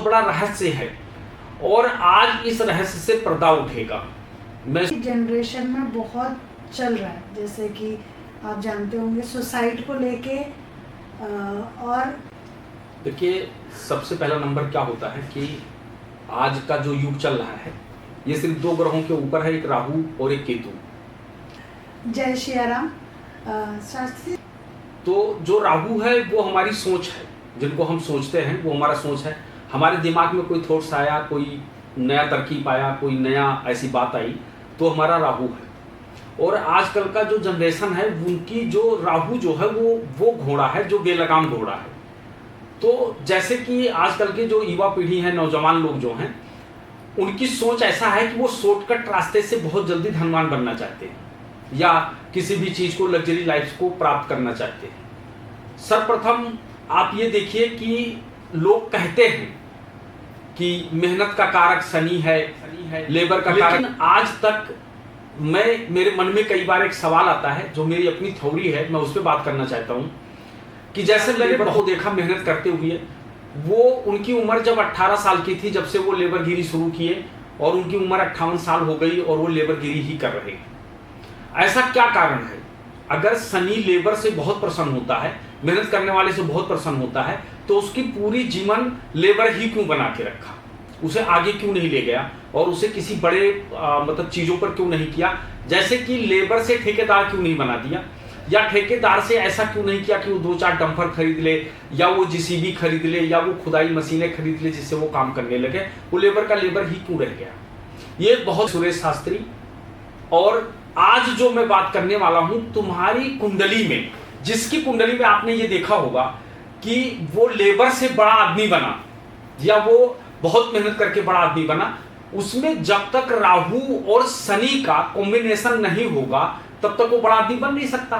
बड़ा रहस्य है और आज इस रहस्य से पर्दा उठेगा। मैं जनरेशन में बहुत चल रहा है, जैसे कि आप जानते होंगे सुसाइड को लेके। और देखिए, सबसे पहला नंबर क्या होता है कि आज का जो युग चल रहा है ये सिर्फ दो ग्रहों के ऊपर है, एक राहु और एक केतु। जय श्रीराम शास्त्री। तो जो राहु है वो हमारी सोच है, जिनको हम सोचते हैं वो हमारा सोच है। हमारे दिमाग में कोई थॉट्स आया, कोई नया तरकीब आया, कोई नया ऐसी बात आई तो हमारा राहु है। और आजकल का जो जनरेशन है उनकी जो राहु जो है वो घोड़ा है, जो बेलगाम घोड़ा है। तो जैसे कि आजकल के जो युवा पीढ़ी है, नौजवान लोग जो हैं, उनकी सोच ऐसा है कि वो शॉर्टकट रास्ते से बहुत जल्दी धनवान बनना चाहते हैं या किसी भी चीज को, लग्जरी लाइफ को प्राप्त करना चाहते हैं। सर्वप्रथम आप ये देखिए कि लोग कहते हैं कि मेहनत का कारक शनि है, लेबर का कारक। लेकिन आज तक मेरे मन में कई बार एक सवाल आता है, जो मेरी अपनी थ्योरी है, मैं उस पर बात करना चाहता हूँ कि जैसे मैंने बहुत देखा मेहनत करते हुए, वो उनकी उम्र जब 18 साल की थी जब से वो लेबरगिरी शुरू किए और उनकी उम्र 58 साल हो गई और वो लेबरगिरी ही कर रहे हैं। ऐसा क्या कारण है? अगर शनि लेबर से बहुत प्रसन्न होता है, मेहनत करने वाले से बहुत प्रसन्न होता है, तो उसकी पूरी जीवन लेबर ही क्यों बना के रखा? उसे आगे क्यों नहीं ले गया और उसे किसी बड़े मतलब चीजों पर क्यों नहीं किया? जैसे कि लेबर से ठेकेदार क्यों नहीं बना दिया, या ठेकेदार से ऐसा क्यों नहीं किया कि वो 2-4 डंपर खरीद ले, या वो जेसीबी खरीद ले, या वो खुदाई मशीनें खरीद ले जिससे वो काम करने लगे? वो लेबर का लेबर ही क्यों रह गया? ये बहुत सुरेश शास्त्री। और आज जो मैं बात करने वाला हूं, तुम्हारी कुंडली में, जिसकी कुंडली में आपने ये देखा होगा कि वो लेबर से बड़ा आदमी बना या वो बहुत मेहनत करके बड़ा आदमी बना, उसमें जब तक राहु और शनि का कॉम्बिनेशन नहीं होगा तब तक वो बड़ा आदमी बन नहीं सकता।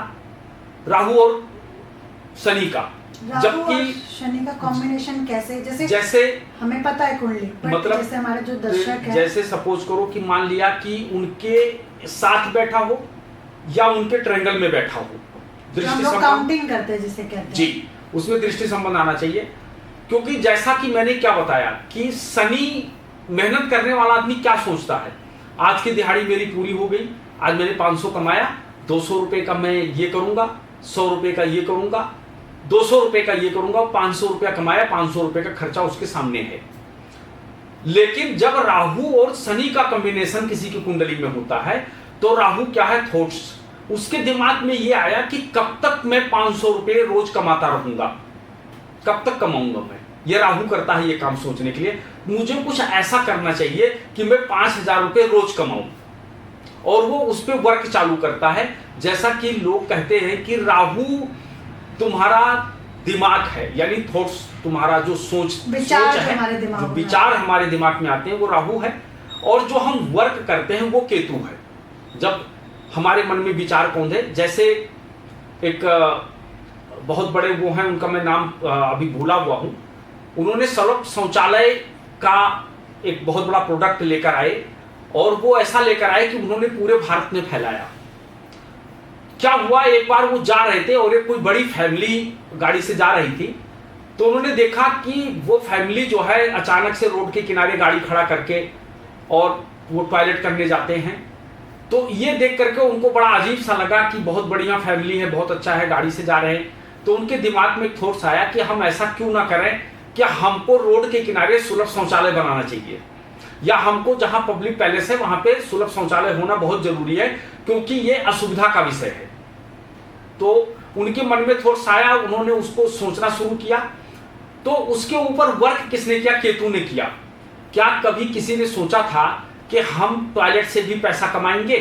राहु और शनि का, जबकि शनि का कॉम्बिनेशन कैसे? जैसे हमें पता है कुंडली, मतलब जैसे हमारे जो दर्शक है, जैसे सपोज करो कि मान लिया कि उनके साथ बैठा हो या उनके ट्रायंगल में बैठा हो, दृष्टि संबंध काउंटिंग करते हैं जिसे कहते हैं जी, उसमें दृष्टि संबंध आना चाहिए। क्योंकि जैसा कि मैंने क्या बताया कि शनि, मेहनत करने वाला आदमी क्या सोचता है, आज की दिहाड़ी मेरी पूरी हो गई, आज मैंने 500 कमाया, 200 रुपए का मैं ये करूंगा, 100 रुपए का ये करूंगा, 200 रुपए का ये करूंगा, 500 रुपया कमाया, 500 रुपए का खर्चा उसके सामने है। लेकिन जब राहु और शनि का कॉम्बिनेशन किसी की कुंडली में होता है तो राहु क्या है, थॉट्स। उसके दिमाग में ये आया कि कब तक मैं 500 रुपए रोज कमाता रहूंगा, कब तक कमाऊंगा मैं? ये राहु करता है ये काम सोचने के लिए, मुझे कुछ ऐसा करना चाहिए कि मैं 5000 रुपए रोज कमाऊं। और वो उस पर वर्क चालू करता है। जैसा कि लोग कहते हैं कि राहु तुम्हारा दिमाग है, यानी थॉट्स, तुम्हारा जो विचार है, हमारे दिमाग जो विचार हमारे दिमाग में आते हैं वो राहु है। और जो हम वर्क करते हैं वो केतु है। जब हमारे मन में विचार कौन है, जैसे एक बहुत बड़े वो हैं, उनका मैं नाम अभी भूला हुआ हूं, उन्होंने सुलभ शौचालय का एक बहुत बड़ा प्रोडक्ट लेकर आए और वो ऐसा लेकर आए कि उन्होंने पूरे भारत में फैलाया। क्या हुआ, एक बार वो जा रहे थे और एक कोई बड़ी फैमिली गाड़ी से जा रही थी, तो उन्होंने देखा कि वो फैमिली जो है अचानक से रोड के किनारे गाड़ी खड़ा करके और वो टॉयलेट करने जाते हैं। तो ये देख करके उनको बड़ा अजीब सा लगा कि बहुत बढ़िया फैमिली है, बहुत अच्छा है, गाड़ी से जा रहे हैं। तो उनके दिमाग में थॉट्स आया कि हम ऐसा क्यों ना करें कि हमको रोड के किनारे सुलभ शौचालय बनाना चाहिए, या हमको जहां पब्लिक पैलेस है वहां पे सुलभ शौचालय होना बहुत जरूरी है, क्योंकि ये असुविधा का विषय है। तो उनके मन में थॉट्स आया, उन्होंने उसको सोचना शुरू किया। तो उसके ऊपर वर्क किसने किया? केतु ने किया। क्या कभी किसी ने सोचा था कि हम टॉयलेट से भी पैसा कमाएंगे?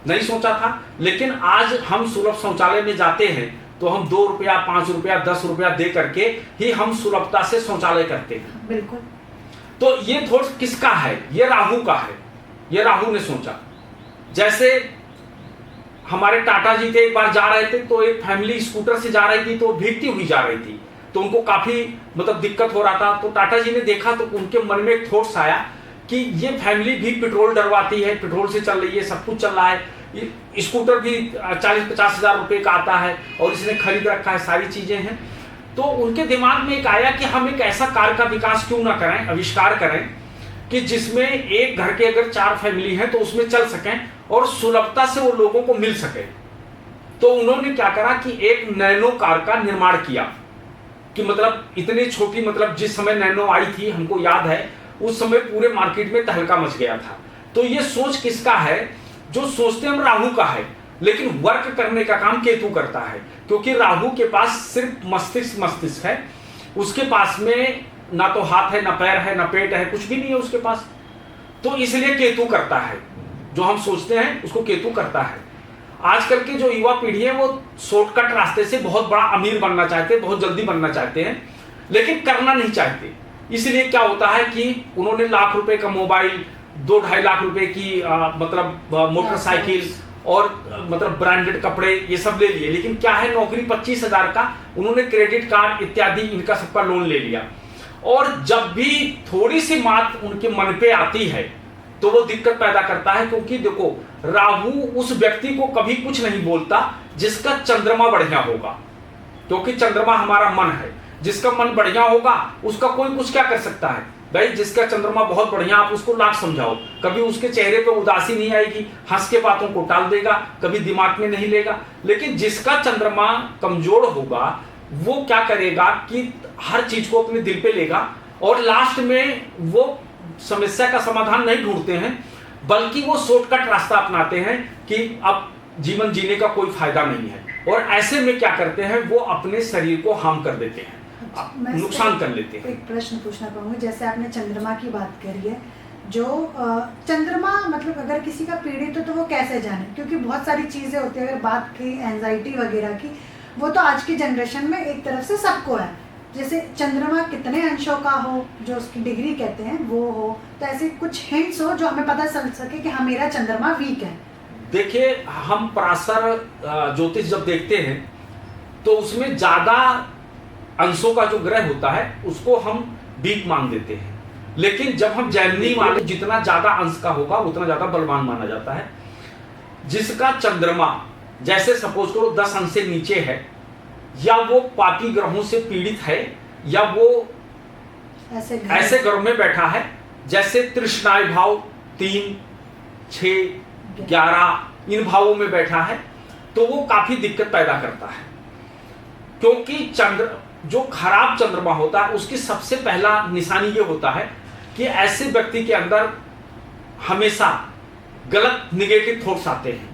नहीं सोचा था। लेकिन आज हम सुलभ शौचालय में जाते हैं तो हम 2 रुपया, 5 रुपया, 10 रुपया दे करके ही हम सुलभता से शौचालय करते हैं। बिल्कुल। तो ये थॉट किसका है? ये राहु का है। ये राहु ने सोचा। जैसे हमारे टाटा जी थे, एक बार जा रहे थे तो एक फैमिली स्कूटर से जा रही थी, तो भीगती हुई जा रही थी, तो उनको काफी मतलब दिक्कत हो रहा था। तो टाटा जी ने देखा तो उनके मन में एक थॉट्स आया कि ये फैमिली भी पेट्रोल डरवाती है, पेट्रोल से चल रही है, सब कुछ चल रहा है, स्कूटर भी 40-50 हजार रुपए का आता है और इसने खरीद रखा है, सारी चीजें हैं। तो उनके दिमाग में एक आया कि हम एक ऐसा कार का विकास क्यों ना करें, आविष्कार करें कि जिसमें एक घर के अगर 4 फैमिली हैं तो उसमें चल सकें और सुलभता से वो लोगों को मिल सके। तो उन्होंने क्या करा कि एक नैनो कार का निर्माण किया कि मतलब इतनी छोटी, मतलब जिस समय नैनो आई थी हमको याद है उस समय पूरे मार्केट में तहलका मच गया था। तो ये सोच किसका है? जो सोचते हम राहु का है, लेकिन वर्क करने का काम केतु करता है, क्योंकि राहु के पास सिर्फ मस्तिष्क है, उसके पास में ना तो हाथ है, ना पैर है, ना पेट है, कुछ भी नहीं है उसके पास। तो इसलिए केतु करता है, जो हम सोचते हैं उसको केतु करता है। आजकल की जो युवा पीढ़ी है वो शॉर्टकट रास्ते से बहुत बड़ा अमीर बनना चाहते हैं, बहुत जल्दी बनना चाहते हैं, लेकिन करना नहीं चाहते। इसलिए क्या होता है कि उन्होंने लाख रुपए का मोबाइल, 2-2.5 लाख रुपए की मतलब मोटरसाइकिल और मतलब ब्रांडेड कपड़े ये सब ले लिए, लेकिन क्या है नौकरी 25,000 का, उन्होंने क्रेडिट कार्ड इत्यादि इनका सबका लोन ले लिया। और जब भी थोड़ी सी बात उनके मन पे आती है तो वो दिक्कत पैदा करता है, क्योंकि देखो राहु उस व्यक्ति को कभी कुछ नहीं बोलता जिसका चंद्रमा बढ़िया होगा, क्योंकि चंद्रमा हमारा मन है। जिसका मन बढ़िया होगा उसका कोई कुछ क्या कर सकता है भाई? जिसका चंद्रमा बहुत बढ़िया, आप उसको लाख समझाओ, कभी उसके चेहरे पे उदासी नहीं आएगी, हंस के बातों को टाल देगा, कभी दिमाग में नहीं लेगा। लेकिन जिसका चंद्रमा कमजोर होगा वो क्या करेगा कि हर चीज को अपने दिल पे लेगा, और लास्ट में वो समस्या का समाधान नहीं ढूंढते हैं, बल्कि वो शॉर्टकट रास्ता अपनाते हैं कि अब जीवन जीने का कोई फायदा नहीं है, और ऐसे में क्या करते हैं वो अपने शरीर को हार्म कर देते हैं, नुकसान कर लेते हैं। एक प्रश्न पूछना चाहूंगी, जैसे आपने चंद्रमा की बात करी है, जो चंद्रमा मतलब अगर किसी का पीड़ित हो तो वो कैसे जाने? क्योंकि बहुत सारी चीजें होती है, अगर बात की एंजाइटी वगैरह की, वो तो आज की जनरेशन में एक तरफ से सबको है। जैसे चंद्रमा कितने अंशों का हो, जो उसकी डिग्री कहते हैं वो हो, तो ऐसे कुछ हिंट्स हो जो हमें पता चल सके कि हाँ मेरा चंद्रमा वीक है। देखिए, हम पराशर ज्योतिष जब देखते हैं तो उसमें ज्यादा अंशों का जो ग्रह होता है उसको हम वीक मान देते हैं, लेकिन जब हम जैमिनी माने जितना ज्यादा अंश का होगा उतना ज्यादा बलवान माना जाता है। जिसका चंद्रमा जैसे सपोज करो 10 अंश से नीचे है, या वो पापी ग्रहों से पीड़ित है, या वो ऐसे ग्रहों में बैठा है जैसे तृष्णाय भाव 3, 6, 11 इन भावों में बैठा है, तो वो काफी दिक्कत पैदा करता है। क्योंकि चंद्र जो खराब चंद्रमा होता है उसकी सबसे पहला निशानी ये होता है कि ऐसे व्यक्ति के अंदर हमेशा गलत निगेटिव थॉट्स आते हैं,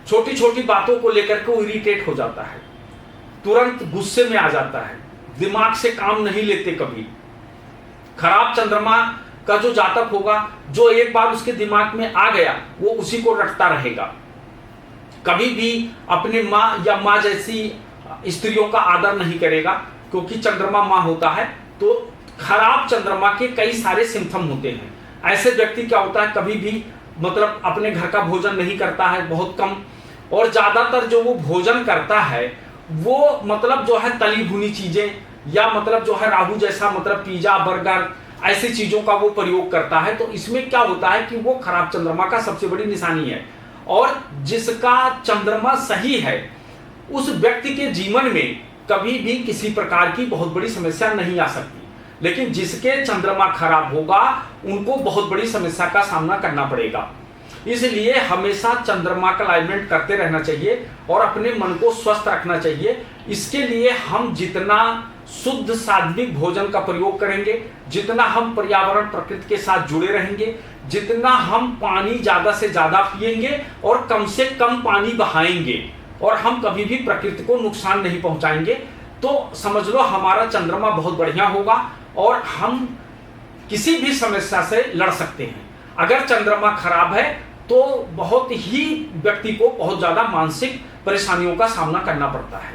छोटी छोटी बातों को लेकर के वो इरिटेट हो जाता है, तुरंत गुस्से में आ जाता है, दिमाग से काम नहीं लेते कभी। खराब चंद्रमा का जो जातक होगा, जो एक बार उसके दिमाग में आ गया वो उसी को रटता रहेगा, कभी भी अपने माँ या माँ जैसी स्त्रियों का आदर नहीं करेगा, क्योंकि चंद्रमा माँ होता है। तो खराब चंद्रमा के कई सारे सिम्पटम होते हैं। ऐसे व्यक्ति क्या होता है, कभी भी मतलब अपने घर का भोजन नहीं करता है, बहुत कम, और ज्यादातर जो वो भोजन करता है वो मतलब जो है तली भुनी चीजें, या मतलब जो है राहु जैसा मतलब पिज्जा, बर्गर, ऐसी चीजों का वो प्रयोग करता है। तो इसमें क्या होता है कि वो खराब चंद्रमा का सबसे बड़ी निशानी है। और जिसका चंद्रमा सही है उस व्यक्ति के जीवन में कभी भी किसी प्रकार की बहुत बड़ी समस्या नहीं आ सकती, लेकिन जिसके चंद्रमा खराब होगा उनको बहुत बड़ी समस्या का सामना करना पड़ेगा। इसलिए हमेशा चंद्रमा का अलाइनमेंट करते रहना चाहिए और अपने मन को स्वस्थ रखना चाहिए। इसके लिए हम जितना शुद्ध सात्विक भोजन का प्रयोग करेंगे, जितना हम पर्यावरण प्रकृति के साथ जुड़े रहेंगे, जितना हम पानी ज्यादा से ज्यादा पिएंगे और कम से कम पानी बहाएंगे, और हम कभी भी प्रकृति को नुकसान नहीं पहुंचाएंगे, तो समझ लो हमारा चंद्रमा बहुत बढ़िया होगा और हम किसी भी समस्या से लड़ सकते हैं। अगर चंद्रमा खराब है तो बहुत ही व्यक्ति को बहुत ज्यादा मानसिक परेशानियों का सामना करना पड़ता है।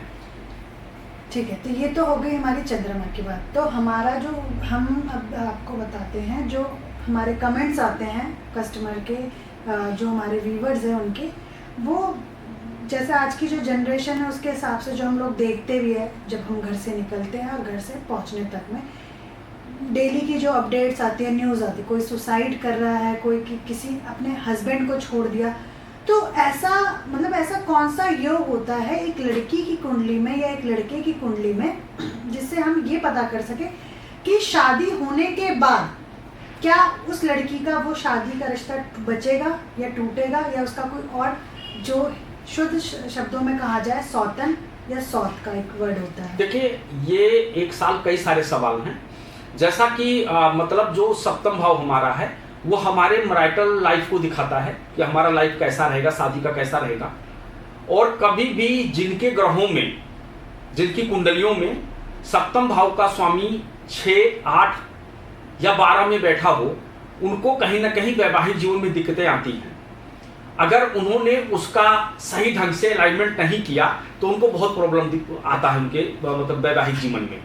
ठीक है, तो ये तो हो गई हमारी चंद्रमा की बात। तो हमारा जो हम अब आपको बताते हैं, जो हमारे कमेंट्स आते हैं कस्टमर के, जो हमारे व्यूवर्स हैं उनके, वो जैसे आज की जो जनरेशन है उसके हिसाब से जो हम लोग देखते भी है, जब हम घर से निकलते हैं और घर से पहुंचने तक में डेली की जो अपडेट्स आती है, न्यूज़ आती है, कोई सुसाइड कर रहा है, कोई किसी अपने हस्बैंड को छोड़ दिया, तो ऐसा मतलब ऐसा कौन सा योग होता है एक लड़की की कुंडली में या एक लड़के की कुंडली में जिससे हम ये पता कर सके कि शादी होने के बाद क्या उस लड़की का वो शादी का रिश्ता बचेगा या टूटेगा, या उसका कोई और जो शुद्ध शब्दों में कहा जाए सौतन या सौत का एक वर्ड होता है? देखिए, ये एक साल कई सारे सवाल हैं। जैसा कि मतलब जो सप्तम भाव हमारा है वो हमारे मैरिटल लाइफ को दिखाता है कि हमारा लाइफ कैसा रहेगा, शादी का कैसा रहेगा। और कभी भी जिनके ग्रहों में, जिनकी कुंडलियों में सप्तम भाव का स्वामी 6, 8 या 12 में बैठा हो, उनको कहीं ना कहीं वैवाहिक जीवन में दिक्कतें आती हैं। अगर उन्होंने उसका सही ढंग से अलाइनमेंट नहीं किया तो उनको बहुत प्रॉब्लम आता है उनके मतलब वैवाहिक जीवन में।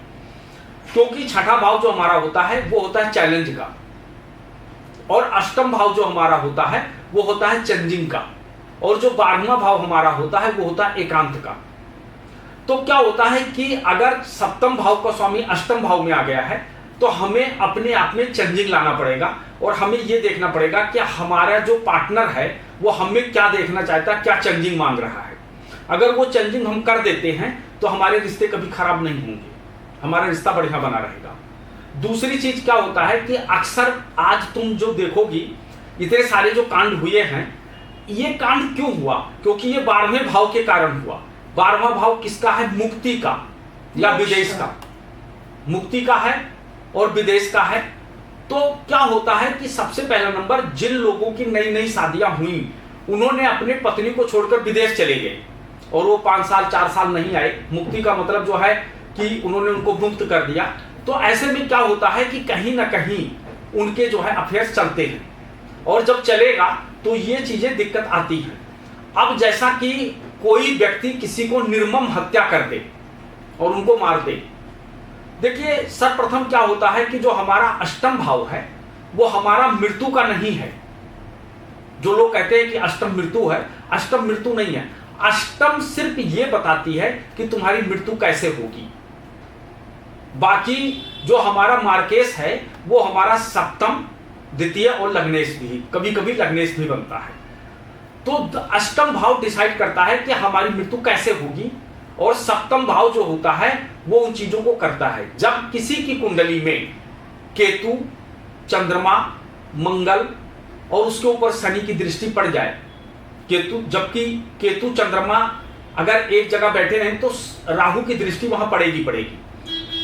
क्योंकि छठा भाव जो हमारा होता है वो होता है चैलेंज का, और अष्टम भाव जो हमारा होता है वो होता है चेंजिंग का, और जो 12वां भाव हमारा होता है वो होता है एकांत का। तो क्या होता है कि अगर सप्तम भाव का स्वामी अष्टम भाव में आ गया है तो हमें अपने आप में चेंजिंग लाना पड़ेगा, और हमें यह देखना पड़ेगा कि हमारा जो पार्टनर है वो हमें क्या देखना चाहता है, क्या चेंजिंग मांग रहा है। अगर वो चेंजिंग हम कर देते हैं तो हमारे रिश्ते कभी खराब नहीं होंगे, हमारा रिश्ता बढ़िया बना रहेगा। दूसरी चीज क्या होता है कि अक्सर आज तुम जो देखोगी इतने सारे जो कांड हुए हैं, ये कांड क्यों हुआ? क्योंकि ये 12वें भाव के कारण हुआ। 12वां भाव किसका है? मुक्ति का या विदेश का। मुक्ति का है और विदेश का है। तो क्या होता है कि सबसे पहला नंबर, जिन लोगों की नई नई शादियां हुई उन्होंने अपने पत्नी को छोड़कर विदेश चले गए और वो 5 साल 4 साल नहीं आए। मुक्ति का मतलब जो है कि उन्होंने उनको मुक्त कर दिया। तो ऐसे में क्या होता है कि कहीं ना कहीं उनके जो है अफेयर्स चलते हैं, और जब चलेगा तो ये चीजें दिक्कत आती हैं। अब जैसा कि कोई व्यक्ति किसी को निर्मम हत्या कर दे और उनको मार दे, देखिए सर्वप्रथम क्या होता है कि जो हमारा अष्टम भाव है वो हमारा मृत्यु का नहीं है। जो लोग कहते हैं कि अष्टम मृत्यु है, अष्टम मृत्यु नहीं है। अष्टम सिर्फ ये बताती है कि तुम्हारी मृत्यु कैसे होगी। बाकी जो हमारा मार्केश है वो हमारा सप्तम, द्वितीय और लग्नेश भी, कभी कभी लग्नेश भी बनता है। तो अष्टम भाव डिसाइड करता है कि हमारी मृत्यु कैसे होगी, और सप्तम भाव जो होता है वो उन चीजों को करता है। जब किसी की कुंडली में केतु, चंद्रमा, मंगल और उसके ऊपर शनि की दृष्टि पड़ जाए, जबकि केतु चंद्रमा अगर एक जगह बैठे रहें तो राहु की दृष्टि वहां पड़ेगी।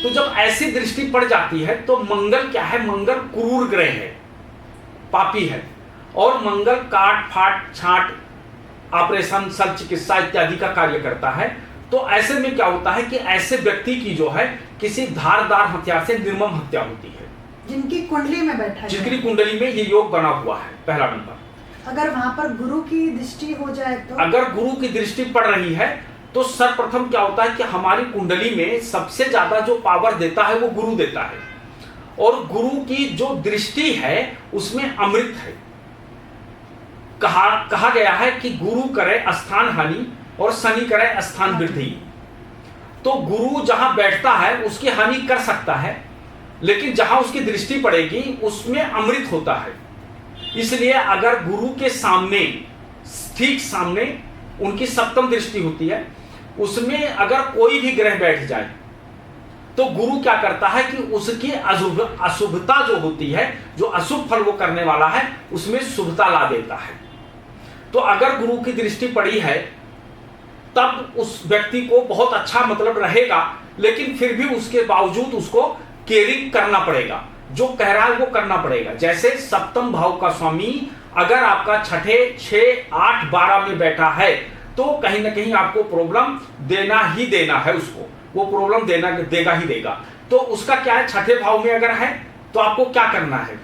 तो जब ऐसी दृष्टि पड़ जाती है तो मंगल क्या है? मंगल क्रूर ग्रह है, पापी है, और मंगल काट फाट छांट, ऑपरेशन, शल्य चिकित्सा इत्यादि का कार्य करता है। तो ऐसे में क्या होता है कि ऐसे व्यक्ति की जो है किसी धारदार हथियार से निर्मम हत्या होती है, जिनकी कुंडली में बैठा है, जिनकी कुंडली में ये योग बना हुआ है। पहला नंबर। अगर वहां पर गुरु की दृष्टि हो जाए तो, अगर गुरु की दृष्टि पड़ रही है तो सर्वप्रथम क्या होता है कि हमारी कुंडली में सबसे ज्यादा जो पावर देता है वो गुरु देता है, और गुरु की जो दृष्टि है उसमें अमृत है। कहा गया है कि गुरु करे स्थान हानि और शनि करे स्थान वृद्धि। तो गुरु जहां बैठता है उसकी हानि कर सकता है, लेकिन जहां उसकी दृष्टि पड़ेगी उसमें अमृत होता है। इसलिए अगर गुरु के सामने, ठीक सामने उनकी सप्तम दृष्टि होती है, उसमें अगर कोई भी ग्रह बैठ जाए तो गुरु क्या करता है कि उसकी अशुभता जो होती है, जो अशुभ फल वो करने वाला है, उसमें शुभता ला देता है। तो अगर गुरु की दृष्टि पड़ी है तब उस व्यक्ति को बहुत अच्छा मतलब रहेगा, लेकिन फिर भी उसके बावजूद उसको केयरिंग करना पड़ेगा, जो कह रहा है वो करना पड़ेगा। जैसे सप्तम भाव का स्वामी अगर आपका छठे, 6, 8, 12 में बैठा है तो कहीं ना कहीं आपको प्रॉब्लम देना ही देना है, उसको वो प्रॉब्लम देगा ही देगा। तो उसका क्या है, छठे भाव में अगर है तो आपको क्या करना है?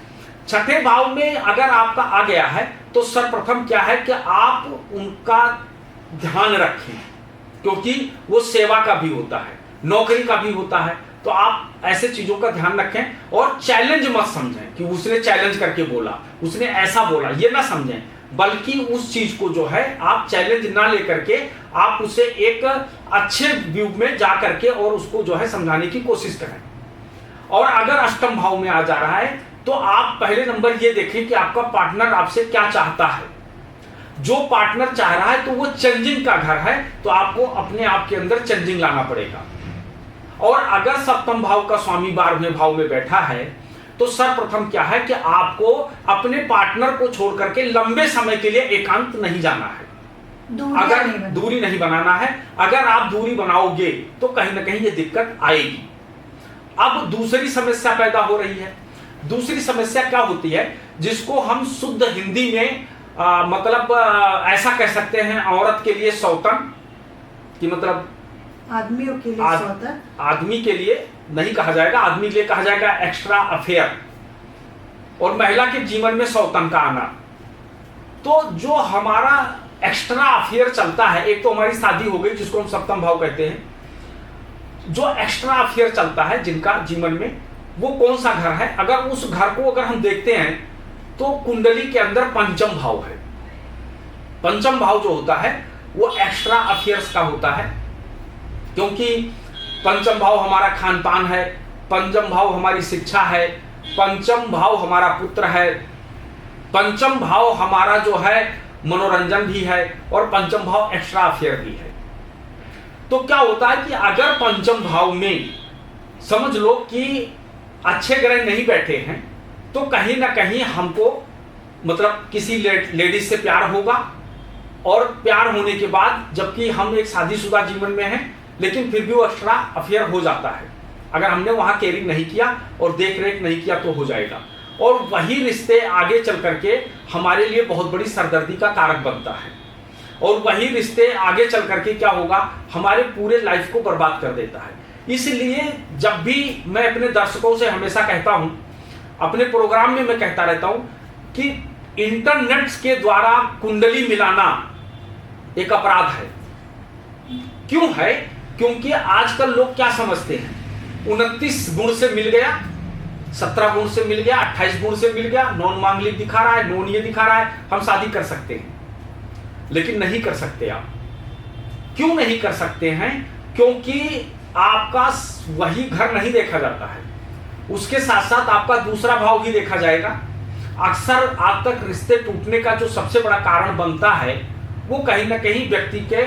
छठे भाव में अगर आपका आ गया है तो सर्वप्रथम क्या है कि आप उनका ध्यान रखें, क्योंकि वो सेवा का भी होता है, नौकरी का भी होता है। तो आप ऐसे चीजों का ध्यान रखें, और चैलेंज मत समझें कि उसने चैलेंज करके बोला, उसने ऐसा बोला, ये ना समझें, बल्कि उस चीज को जो है आप चैलेंज ना लेकर के आप उसे एक अच्छे व्यू में जा करके और उसको जो है समझाने की कोशिश करें। और अगर अष्टम भाव में आ जा रहा है तो आप पहले नंबर ये देखें कि आपका पार्टनर आपसे क्या चाहता है। जो पार्टनर चाह रहा है तो वो चेंजिंग का घर है, तो आपको अपने आप के अंदर चेंजिंग लाना पड़ेगा। और अगर सप्तम भाव का स्वामी 12वें भाव में बैठा है तो सर्वप्रथम क्या है कि आपको अपने पार्टनर को छोड़ करके लंबे समय के लिए एकांत नहीं जाना है, अगर दूरी नहीं बनाना है। अगर आप दूरी बनाओगे तो कहीं ना कहीं ये दिक्कत आएगी। अब दूसरी समस्या पैदा हो रही है। दूसरी समस्या क्या होती है, जिसको हम शुद्ध हिंदी में मतलब ऐसा कह सकते हैं, औरत के लिए सौतन, कि मतलब आदमियों के लिए सौतन, आदमी के लिए नहीं कहा जाएगा, आदमी के लिए कहा जाएगा एक्स्ट्रा अफेयर, और महिला के जीवन में सौतन का आना। तो जो हमारा एक्स्ट्रा अफेयर चलता है, एक तो हमारी शादी हो गई जिसको हम सप्तम भाव कहते हैं, जो एक्स्ट्रा अफेयर चलता है जिनका जीवन में, वो कौन सा घर है? अगर उस घर को अगर हम देखते हैं तो कुंडली के अंदर पंचम भाव है। पंचम भाव जो होता है वो एक्स्ट्रा अफेयर्स का होता है, क्योंकि पंचम भाव हमारा खान पान है, पंचम भाव हमारी शिक्षा है, पंचम भाव हमारा पुत्र है, पंचम भाव हमारा जो है मनोरंजन भी है, और पंचम भाव एक्स्ट्रा अफेयर भी है। तो क्या होता है कि अगर पंचम भाव में समझ लो कि अच्छे ग्रह नहीं बैठे हैं तो कहीं ना कहीं हमको मतलब किसी लेडीज से प्यार होगा, और प्यार होने के बाद जबकि हम एक शादीशुदा जीवन में हैं लेकिन फिर भी वो एक्स्ट्रा अफेयर हो जाता है। अगर हमने वहां केयरिंग नहीं किया और देख रेख नहीं किया तो हो जाएगा, और वही रिश्ते आगे चल करके हमारे लिए बहुत बड़ी सरदर्दी का कारक बनता है, और वही रिश्ते आगे चल करके क्या होगा, हमारे पूरे लाइफ को बर्बाद कर देता है। इसलिए जब भी मैं अपने दर्शकों से हमेशा कहता हूं, अपने प्रोग्राम में मैं कहता रहता हूं कि इंटरनेट के द्वारा कुंडली मिलाना एक अपराध है। क्यों है? क्योंकि आजकल लोग क्या समझते हैं, 29 गुण से मिल गया, 17 गुण से मिल गया, 28 गुण से मिल गया, नॉन मांगलिक दिखा रहा है, नॉन ये दिखा रहा है, हम शादी कर सकते हैं। लेकिन नहीं कर सकते आप। क्यों नहीं कर सकते हैं? क्योंकि आपका वही घर नहीं देखा जाता है, उसके साथ साथ आपका दूसरा भाव भी देखा जाएगा। अक्सर आज तक रिश्ते टूटने का जो सबसे बड़ा कारण बनता है वो कहीं ना कहीं व्यक्ति के,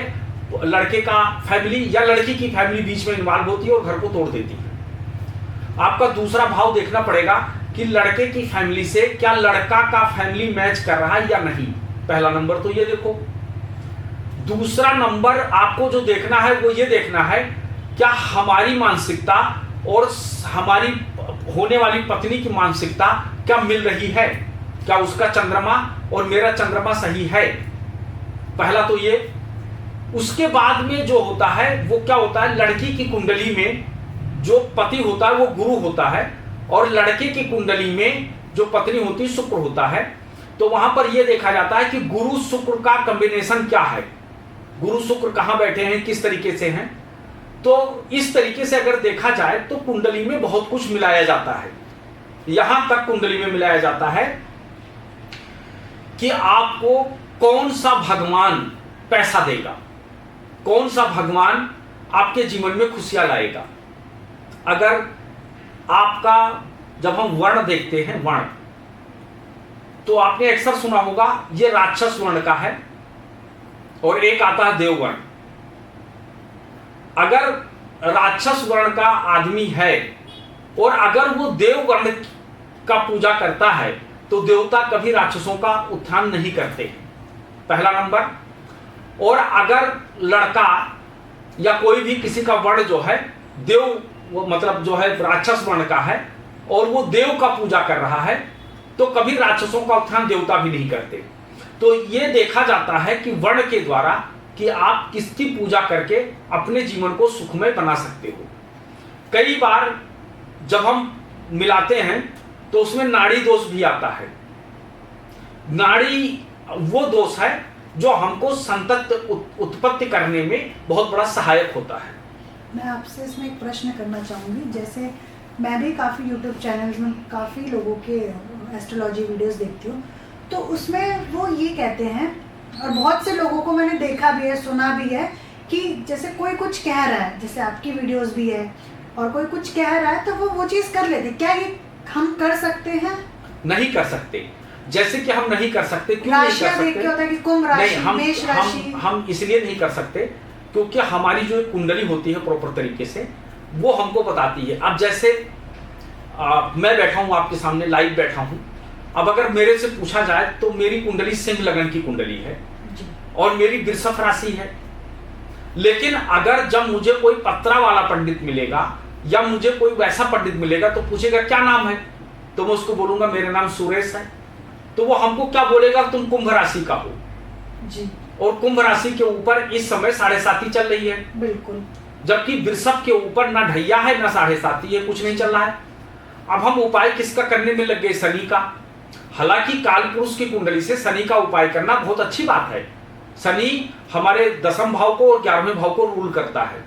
लड़के का फैमिली या लड़की की फैमिली बीच में इन्वॉल्व होती है और घर को तोड़ देती है। आपका दूसरा भाव देखना पड़ेगा कि लड़के की फैमिली से क्या लड़का का फैमिली मैच कर रहा है या नहीं। पहला नंबर तो ये देखो। दूसरा नंबर आपको जो देखना है वो ये देखना है क्या हमारी मानसिकता और हमारी होने वाली पत्नी की मानसिकता क्या मिल रही है, क्या उसका चंद्रमा और मेरा चंद्रमा सही है। पहला तो ये। उसके बाद में जो होता है वो क्या होता है, लड़की की कुंडली में जो पति होता है वो गुरु होता है, और लड़के की कुंडली में जो पत्नी होती है शुक्र होता है। तो वहां पर यह देखा जाता है कि गुरु शुक्र का कॉम्बिनेशन क्या है, गुरु शुक्र कहां बैठे हैं, किस तरीके से हैं। तो इस तरीके से अगर देखा जाए तो कुंडली में बहुत कुछ मिलाया जाता है। यहां तक कुंडली में मिलाया जाता है कि आपको कौन सा भगवान पैसा देगा, कौन सा भगवान आपके जीवन में खुशियां लाएगा। अगर आपका, जब हम वर्ण देखते हैं, वर्ण, तो आपने अक्सर सुना होगा ये राक्षस वर्ण का है और एक आता है देववर्ण। अगर राक्षस वर्ण का आदमी है और अगर वो देव वर्ण का पूजा करता है तो देवता कभी राक्षसों का उत्थान नहीं करते, पहला नंबर। और अगर लड़का या कोई भी किसी का वर्ण जो है देव, वो मतलब जो है राक्षस वर्ण का है और वो देव का पूजा कर रहा है तो कभी राक्षसों का उत्थान देवता भी नहीं करते। तो ये देखा जाता है कि वर्ण के द्वारा कि आप किसकी पूजा करके अपने जीवन को सुखमय बना सकते हो। कई बार जब हम मिलाते हैं तो उसमें नाड़ी दोष भी आता है। नाड़ी वो दोष है जो हमको संतत उत्पत्ति करने में बहुत बड़ा सहायक होता है। मैं आपसे इसमें एक प्रश्न करना चाहूँगी। जैसे मैं भी काफ़ी यूट्यूब चैनल्स में काफ़ी लोगों के एस्ट्रोलॉजी वीडियोस देखती हूँ, तो उसमें वो ये कहते हैं, और बहुत से लोगों को मैंने देखा भी है, सुना भी है, कि जैसे कोई कुछ कह रहा है, जैसे आपकी वीडियोस भी है, और कोई कुछ कह रहा है तो वो चीज़ कर लेते। क्या ये हम कर सकते हैं? नहीं कर सकते। जैसे कि हम नहीं कर सकते, क्यों नहीं कर राशियां देख के सकते? होता है कि कुंभ राशि, नहीं, मेष राशि। हम इसलिए नहीं कर सकते क्योंकि हमारी जो एक कुंडली होती है प्रॉपर तरीके से वो हमको बताती है। अब जैसे मैं बैठा हूं आपके सामने, लाइव बैठा हूं, अब अगर मेरे से पूछा जाए तो मेरी कुंडली सिंह लगन की कुंडली है जी। और मेरी वृषभ राशि है। लेकिन अगर जब मुझे कोई पत्रा वाला पंडित मिलेगा या मुझे कोई वैसा पंडित मिलेगा तो पूछेगा क्या नाम है, तो मैं उसको बोलूंगा मेरा नाम सुरेश है, तो वो हमको क्या बोलेगा, तुम कुंभ राशि का हो जी। और कुंभ राशि के ऊपर इस समय 7.5 चल रही है, बिल्कुल। जबकि वृषभ के ऊपर ना ढैया है ना 7.5 है, कुछ नहीं चल रहा है। अब हम उपाय किसका करने में लग गए, शनि का। हालांकि काल पुरुष की कुंडली से शनि का उपाय करना बहुत अच्छी बात है। शनि हमारे 10वें भाव को और 11वें भाव को रूल करता है,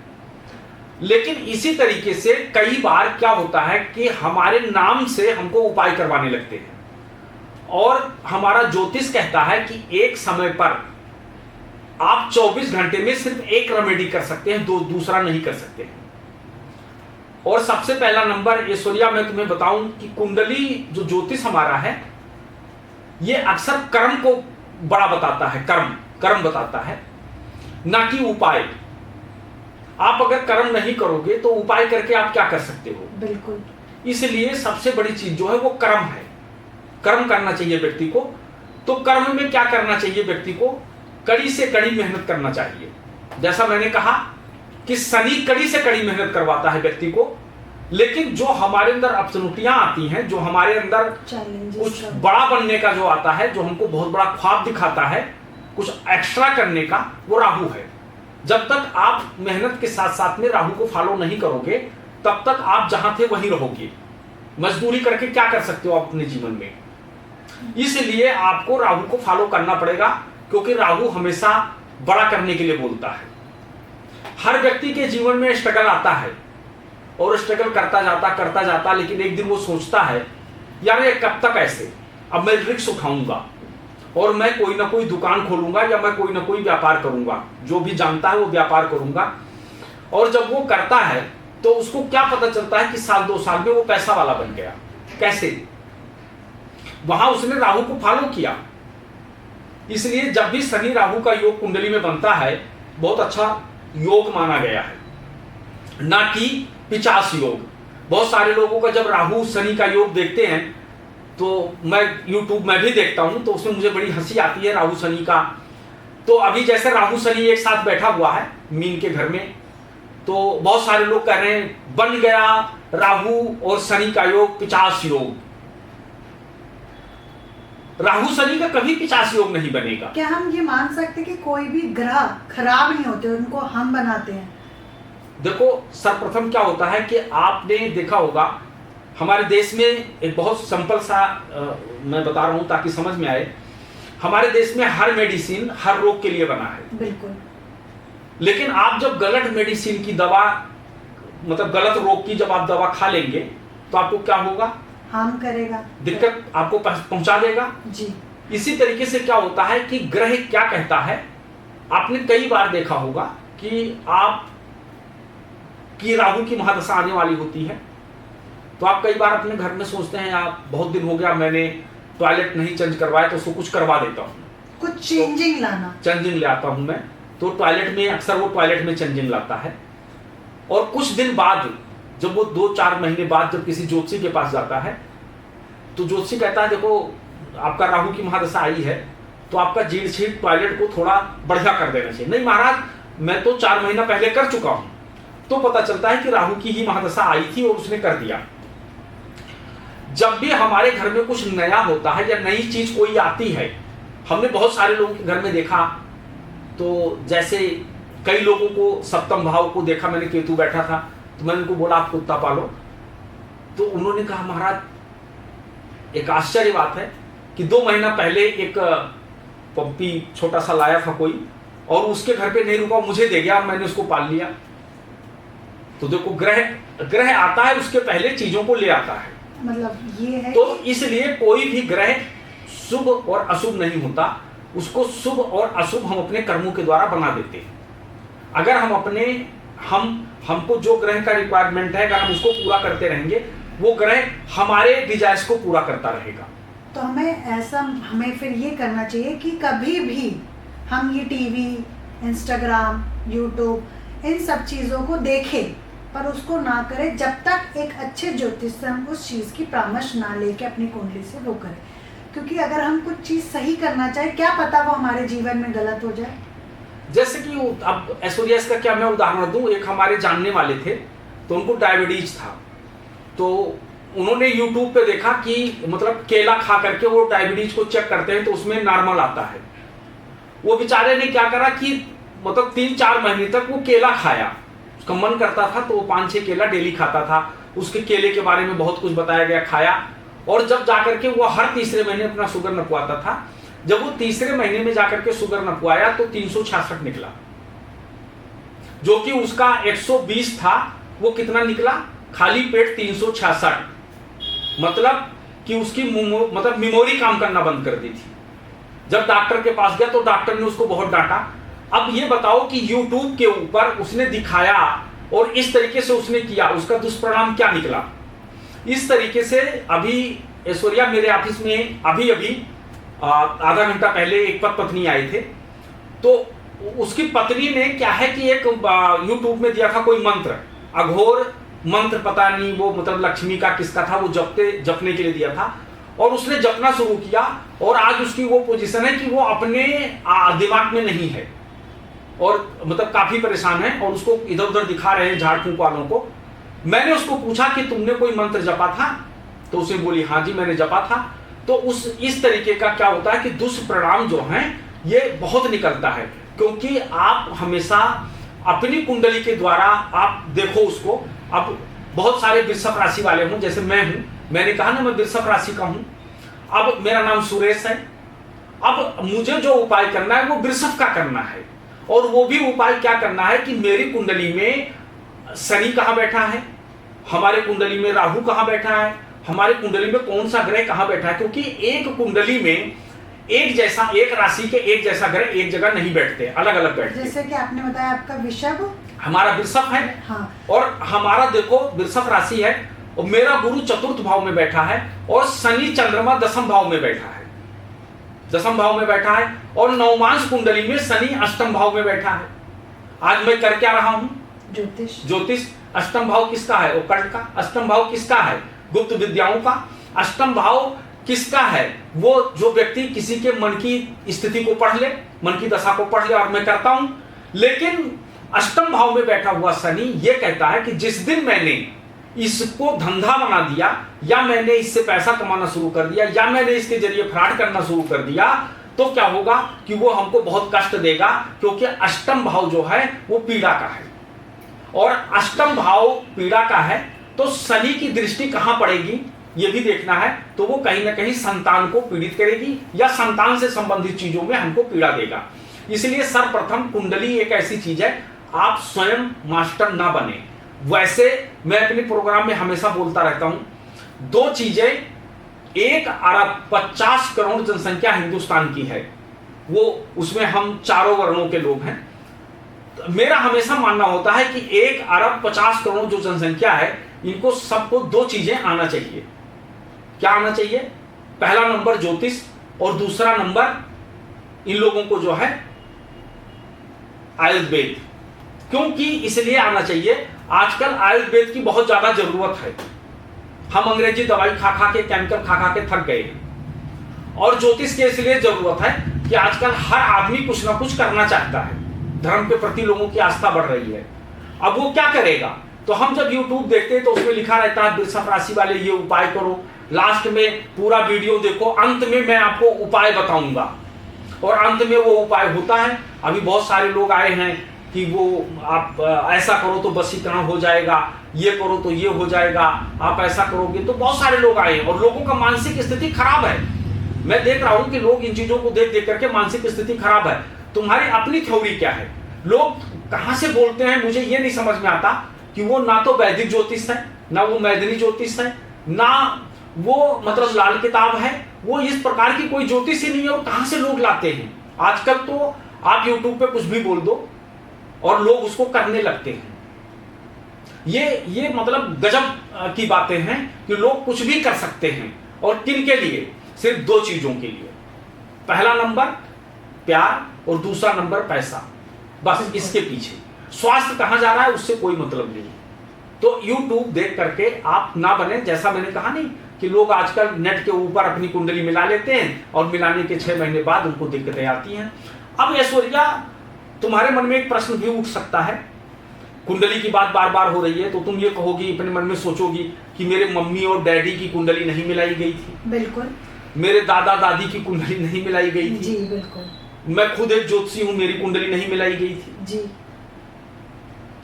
लेकिन इसी तरीके से कई बार क्या होता है कि हमारे नाम से हमको उपाय करवाने लगते हैं और हमारा ज्योतिष कहता है कि एक समय पर आप 24 घंटे में सिर्फ एक रेमेडी कर सकते हैं, दूसरा नहीं कर सकते हैं। और सबसे पहला नंबर ऐश्वर्या, मैं तुम्हें बताऊं कि कुंडली जो ज्योतिष हमारा है ये अक्सर कर्म को बड़ा बताता है, कर्म बताता है, ना कि उपाय। आप अगर कर्म नहीं करोगे तो उपाय करके आप क्या कर सकते हो? बिल्कुल। इसलिए सबसे बड़ी चीज जो है वो कर्म है। कर्म करना चाहिए व्यक्ति को। तो कर्म में क्या करना चाहिए व्यक्ति को? कड़ी से कड़ी मेहनत करना चाहिए। जैसा मैंने कहा कि शनि कड़ी से कड़ी मेहनत करवाता है व्यक्ति को, लेकिन जो हमारे अंदर अपशुनुटियां आती हैं, जो हमारे अंदर कुछ बड़ा बनने का जो आता है, जो हमको बहुत बड़ा ख्वाब दिखाता है कुछ एक्स्ट्रा करने का, वो राहु है। जब तक आप मेहनत के साथ साथ में राहु को फॉलो नहीं करोगे तब तक आप जहां थे वहीं रहोगे। मजदूरी करके क्या कर सकते हो आप अपने जीवन में? इसलिए आपको राहु को फॉलो करना पड़ेगा, क्योंकि राहु हमेशा बड़ा करने के लिए बोलता है। हर व्यक्ति के जीवन में स्ट्रगल आता है और स्ट्रगल करता जाता, लेकिन एक दिन वो सोचता है यार ये कब तक ऐसे, अब मैं रिस्क उठाऊंगा और मैं कोई ना कोई दुकान खोलूंगा या मैं कोई ना कोई व्यापार करूंगा, जो भी जानता है वो व्यापार करूंगा। और जब वो करता है तो उसको क्या पता चलता है कि साल 2 साल में वो पैसा वाला बन गया। कैसे? वहां उसने राहु को फॉलो किया। इसलिए जब भी शनि राहु का योग कुंडली में बनता है बहुत अच्छा योग माना गया है, ना कि पिचास योग। बहुत सारे लोगों का जब राहु शनि का योग देखते हैं तो मैं यूट्यूब में भी देखता हूं तो उसमें मुझे बड़ी हंसी आती है राहु शनि का। तो अभी जैसे राहु शनि एक साथ बैठा हुआ है मीन के घर में, तो बहुत सारे लोग कह रहे हैं बन गया राहु और शनि का योग 50 योग। राहु शनि का कभी 50 योग नहीं बनेगा। क्या हम ये मान सकते कि कोई भी ग्रह खराब नहीं होते, उनको हम बनाते हैं? देखो, सर्वप्रथम क्या होता है कि आपने देखा होगा हमारे देश में एक बहुत सिंपल सा मैं बता रहा हूं ताकि समझ में आए। हमारे देश में हर मेडिसिन हर रोग के लिए बना है। बिल्कुल। लेकिन आप जब गलत मेडिसिन की दवा, मतलब गलत रोग की जब आप दवा खा लेंगे तो आपको क्या होगा? हार्म करेगा, दिक्कत आपको पहुंचा देगा। जी। इसी तरीके से क्या होता है कि ग्रह क्या कहता है, आपने कई बार देखा होगा कि आप की राहु की महादशा आने वाली होती है तो आप कई बार अपने घर में सोचते हैं आप बहुत दिन हो गया मैंने टॉयलेट नहीं चेंज करवाया तो उसको कुछ करवा देता हूँ, कुछ चेंजिंग लाना, चेंजिंग ले आता हूँ मैं। तो टॉयलेट में अक्सर वो टॉयलेट में चेंजिंग लाता है और कुछ दिन बाद जब वो 2-4 महीने बाद जब किसी ज्योतिषी के पास जाता है तो ज्योतिषी कहता है देखो आपका राहु की महादशा आई है तो आपका जीर्ण शीर्ण टॉयलेट को थोड़ा बढ़िया कर देना चाहिए। नहीं महाराज, मैं तो 4 महीना पहले कर चुका हूं। तो पता चलता है कि राहु की ही महादशा आई थी और उसने कर दिया। जब भी हमारे घर में कुछ नया होता है या नई चीज कोई आती है, हमने बहुत सारे लोगों के घर में देखा, तो जैसे कई लोगों को सप्तम भाव को देखा मैंने, केतु बैठा था तो मैंने उनको बोला आप कुत्ता पालो, तो उन्होंने कहा महाराज एक आश्चर्य बात है कि 2 महीना पहले एक पप्पी छोटा सा लाया था कोई और उसके घर पे नहीं रुका, मुझे दे गया, मैंने उसको पाल लिया। तो देखो ग्रह आता है उसके पहले चीजों को ले आता है। मतलब ये है तो इसलिए कोई भी ग्रह शुभ और अशुभ नहीं होता, उसको शुभ और अशुभ हम अपने कर्मों के द्वारा बना देते हैं। अगर हम हमको जो ग्रह का रिक्वायरमेंट है अगर हम उसको पूरा करते रहेंगे वो ग्रह हमारे डिजायर्स को पूरा करता रहेगा। तो हमें फिर ये करना चाहिए कि कभी भी हम ये टीवी, इंस्टाग्राम, यूट्यूब इन सब चीज़ों को देखें, पर उसको ना करें जब तक एक अच्छे ज्योतिष से हम उस चीज़ की परामर्श ना लेके अपनी कुंडली से वो करें। क्योंकि अगर हम कुछ चीज़ सही करना चाहें, क्या पता वो हमारे जीवन में गलत हो जाए। जैसे कि अब एसोरियास का क्या मैं उदाहरण दूं, एक हमारे जानने वाले थे, तो उनको डायबिटीज था, तो उन्होंने यूट्यूब पे देखा कि मतलब केला खा करके वो डायबिटीज को चेक करते हैं तो उसमें नॉर्मल आता है। वो बेचारे ने क्या करा कि मतलब 3-4 महीने तक वो केला खाया, उसका मन करता था तो वो 5-6 केला डेली खाता था। उसके केले के बारे में बहुत कुछ बताया गया, खाया, और जब जाकर के वो हर तीसरे महीने अपना शुगर नपवाता था। जब वो तीसरे महीने में जाकर के शुगर नपवाया तो 366 निकला, जो कि उसका 120 था, वो कितना निकला, खाली पेट 366। मतलब कि उसकी मतलब मेमोरी काम करना बंद कर दी थी। जब डॉक्टर के पास गया तो डॉक्टर ने उसको बहुत डांटा। अब ये बताओ कि यूट्यूब के ऊपर उसने दिखाया और इस तरीके से उसने किया, उसका दुष्परिणाम क्या निकला। इस तरीके से अभी ऐश्वर्या मेरे ऑफिस में अभी आधा घंटा पहले एक पत्नी आए थे, तो उसकी पत्नी ने क्या है कि एक यूट्यूब में दिया था कोई मंत्र, अघोर मंत्र, पता नहीं वो मतलब लक्ष्मी का किसका था, वो जपने के लिए दिया था, और उसने जपना शुरू किया। और आज उसकी वो पोजीशन है कि वो अपने दिमाग में नहीं है और मतलब काफी परेशान है, और उसको इधर उधर दिखा रहे हैं झाड़ फूंक वालों को। मैंने उसको पूछा कि तुमने कोई मंत्र जपा था, तो उसने बोली हाँ जी मैंने जपा था। तो इस तरीके का क्या होता है कि दुष्परिणाम जो हैं ये बहुत निकलता है, क्योंकि आप हमेशा अपनी कुंडली के द्वारा आप देखो उसको। अब बहुत सारे वृषभ राशि वाले हों, जैसे मैं हूं, मैंने कहा ना मैं वृषभ राशि का हूं, अब मेरा नाम सुरेश है। अब मुझे जो उपाय करना है वो वृषभ का करना है, और वो भी उपाय क्या करना है कि मेरी कुंडली में शनि कहाँ बैठा है, हमारे कुंडली में राहु कहाँ बैठा है, हमारे कुंडली में कौन सा ग्रह कहाँ बैठा है। क्योंकि एक कुंडली में एक राशि के एक जैसा ग्रह एक जगह नहीं बैठते, अलग अलग बैठते। जैसे कि आपने बताया आपका वृषभ, हमारा वृषभ है, हाँ। और हमारा देखो वृषभ राशि है, और मेरा गुरु चतुर्थ भाव में बैठा है, और शनि चंद्रमा दशम भाव में बैठा है, दशम भाव में बैठा है, और नवमांश कुंडली में शनि अष्टम भाव में बैठा है। आज मैं कर क्या रहा हूं, ज्योतिष। अष्टम भाव किसका है, ओकल्ट का। अष्टम भाव किसका है, गुप्त विद्याओं का। अष्टम भाव किसका है, वो जो व्यक्ति किसी के मन की स्थिति को पढ़ ले, मन की दशा को पढ़ ले, और मैं करता हूं। लेकिन अष्टम भाव में बैठा हुआ शनि ये कहता है कि जिस दिन मैंने इसको धंधा बना दिया, या मैंने इससे पैसा कमाना शुरू कर दिया, या मैंने इसके जरिए फ्रॉड करना शुरू कर दिया, तो क्या होगा कि वो हमको बहुत कष्ट देगा। क्योंकि अष्टम भाव जो है वो पीड़ा का है, और अष्टम भाव पीड़ा का है, तो शनि की दृष्टि कहां पड़ेगी ये भी देखना है। तो वो कहीं ना कहीं संतान को पीड़ित करेगी, या संतान से संबंधित चीजों में हमको पीड़ा देगा। इसलिए सर्वप्रथम कुंडली एक ऐसी चीज है, आप स्वयं मास्टर ना बने। वैसे मैं अपने प्रोग्राम में हमेशा बोलता रहता हूं, 2 चीजें, 1 अरब 50 करोड़ जनसंख्या हिंदुस्तान की है, वो उसमें हम चारों वर्णों के लोग हैं। मेरा हमेशा मानना होता है कि 1 अरब 50 करोड़ जो जनसंख्या है, इनको सबको 2 चीजें आना चाहिए। क्या आना चाहिए, पहला नंबर ज्योतिष, और दूसरा नंबर इन लोगों को जो है आयुर्वेद। क्योंकि इसलिए आना चाहिए, आजकल आयुर्वेद की बहुत ज्यादा जरूरत है। हम अंग्रेजी दवाई खा खा के, केमिकल खा खा के थक गए हैं, और ज्योतिष की इसलिए जरूरत है कि आजकल हर आदमी कुछ ना कुछ करना चाहता है, धर्म के प्रति लोगों की आस्था बढ़ रही है। अब वो क्या करेगा, तो हम जब YouTube देखते हैं तो उसमें लिखा रहता है वृषभ राशि वाले ये उपाय करो, लास्ट में पूरा वीडियो देखो, अंत में मैं आपको उपाय बताऊंगा, और अंत में वो उपाय होता है। अभी बहुत सारे लोग आए हैं कि वो आप ऐसा करो तो वशीकरण हो जाएगा, ये करो तो ये हो जाएगा, आप ऐसा करोगे तो, बहुत सारे लोग आए हैं, और लोगों का मानसिक स्थिति खराब है। मैं देख रहा हूं कि लोग इन चीजों को देख देख करके मानसिक स्थिति खराब है। तुम्हारी अपनी थ्योरी क्या है, लोग कहां से बोलते हैं, मुझे ये नहीं समझ में आता कि वो ना तो वैदिक ज्योतिष है, ना वो मैदनी ज्योतिष है, ना वो मतलब लाल किताब है, वो इस प्रकार की कोई ज्योतिष ही नहीं है। और कहां से लोग लाते हैं, आजकल तो आप YouTube पे कुछ भी बोल दो और लोग उसको करने लगते हैं। ये मतलब गजब की बातें हैं कि लोग कुछ भी कर सकते हैं, और किन के लिए, सिर्फ 2 चीजों के लिए। पहला नंबर प्यार और दूसरा नंबर पैसा, बस इसके पीछे। स्वास्थ्य कहां जा रहा है उससे कोई मतलब नहीं। तो यूट्यूब देख करके आप ना बने, जैसा मैंने कहा नहीं कि लोग आजकल नेट के ऊपर अपनी कुंडली मिला लेते हैं और मिलाने के 6 महीने बाद उनको दिक्कतें आती हैं। अब ऐश्वर्या, तुम्हारे मन में एक प्रश्न भी उठ सकता है, कुंडली की बात बार बार हो रही है तो तुम ये कहोगी, अपने मन में सोचोगी कि मेरे मम्मी और डैडी की कुंडली नहीं मिलाई गई थी, बिल्कुल, मेरे दादा दादी की कुंडली नहीं मिलाई गई थी, जी बिल्कुल, मैं खुद एक ज्योतिषी हूं, मेरी कुंडली नहीं मिलाई गई थी, जी,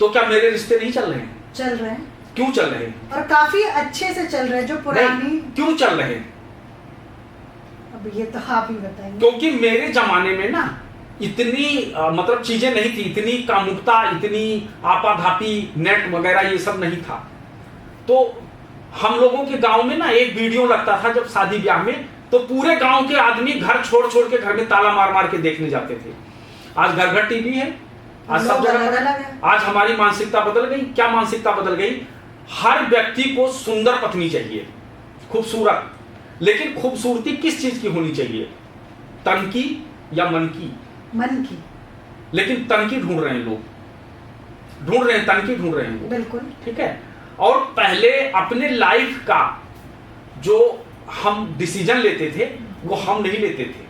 तो क्या मेरे रिश्ते नहीं चल रहे हैं? चल रहे हैं। क्यों चल रहे हैं? और काफी अच्छे से चल रहे हैं। जो पुरानी, क्यों चल रहे हैं? अब ये तो आप ही बताएंगे। क्योंकि मेरे जमाने में ना इतनी मतलब चीजें नहीं थी, इतनी कामुकता, इतनी आपाधापी, नेट वगैरह ये सब नहीं था। तो हम लोगों के गांव में ना एक वीडियो लगता था जब शादी ब्याह में, तो पूरे गांव के आदमी घर छोड़ छोड़ के घर में ताला मार मार के देखने जाते थे। आज घर घर टीवी है, आज सब जगह। आज हमारी मानसिकता बदल गई। क्या मानसिकता बदल गई? हर व्यक्ति को सुंदर पत्नी चाहिए, खूबसूरत। लेकिन खूबसूरती किस चीज की होनी चाहिए? तन की या मन की? मन की। लेकिन तन की ढूंढ रहे हैं लोग, ढूंढ रहे हैं, तन की ढूंढ रहे हैं लोग। बिल्कुल ठीक है। और पहले अपने लाइफ का जो हम डिसीजन लेते थे वो हम नहीं लेते थे,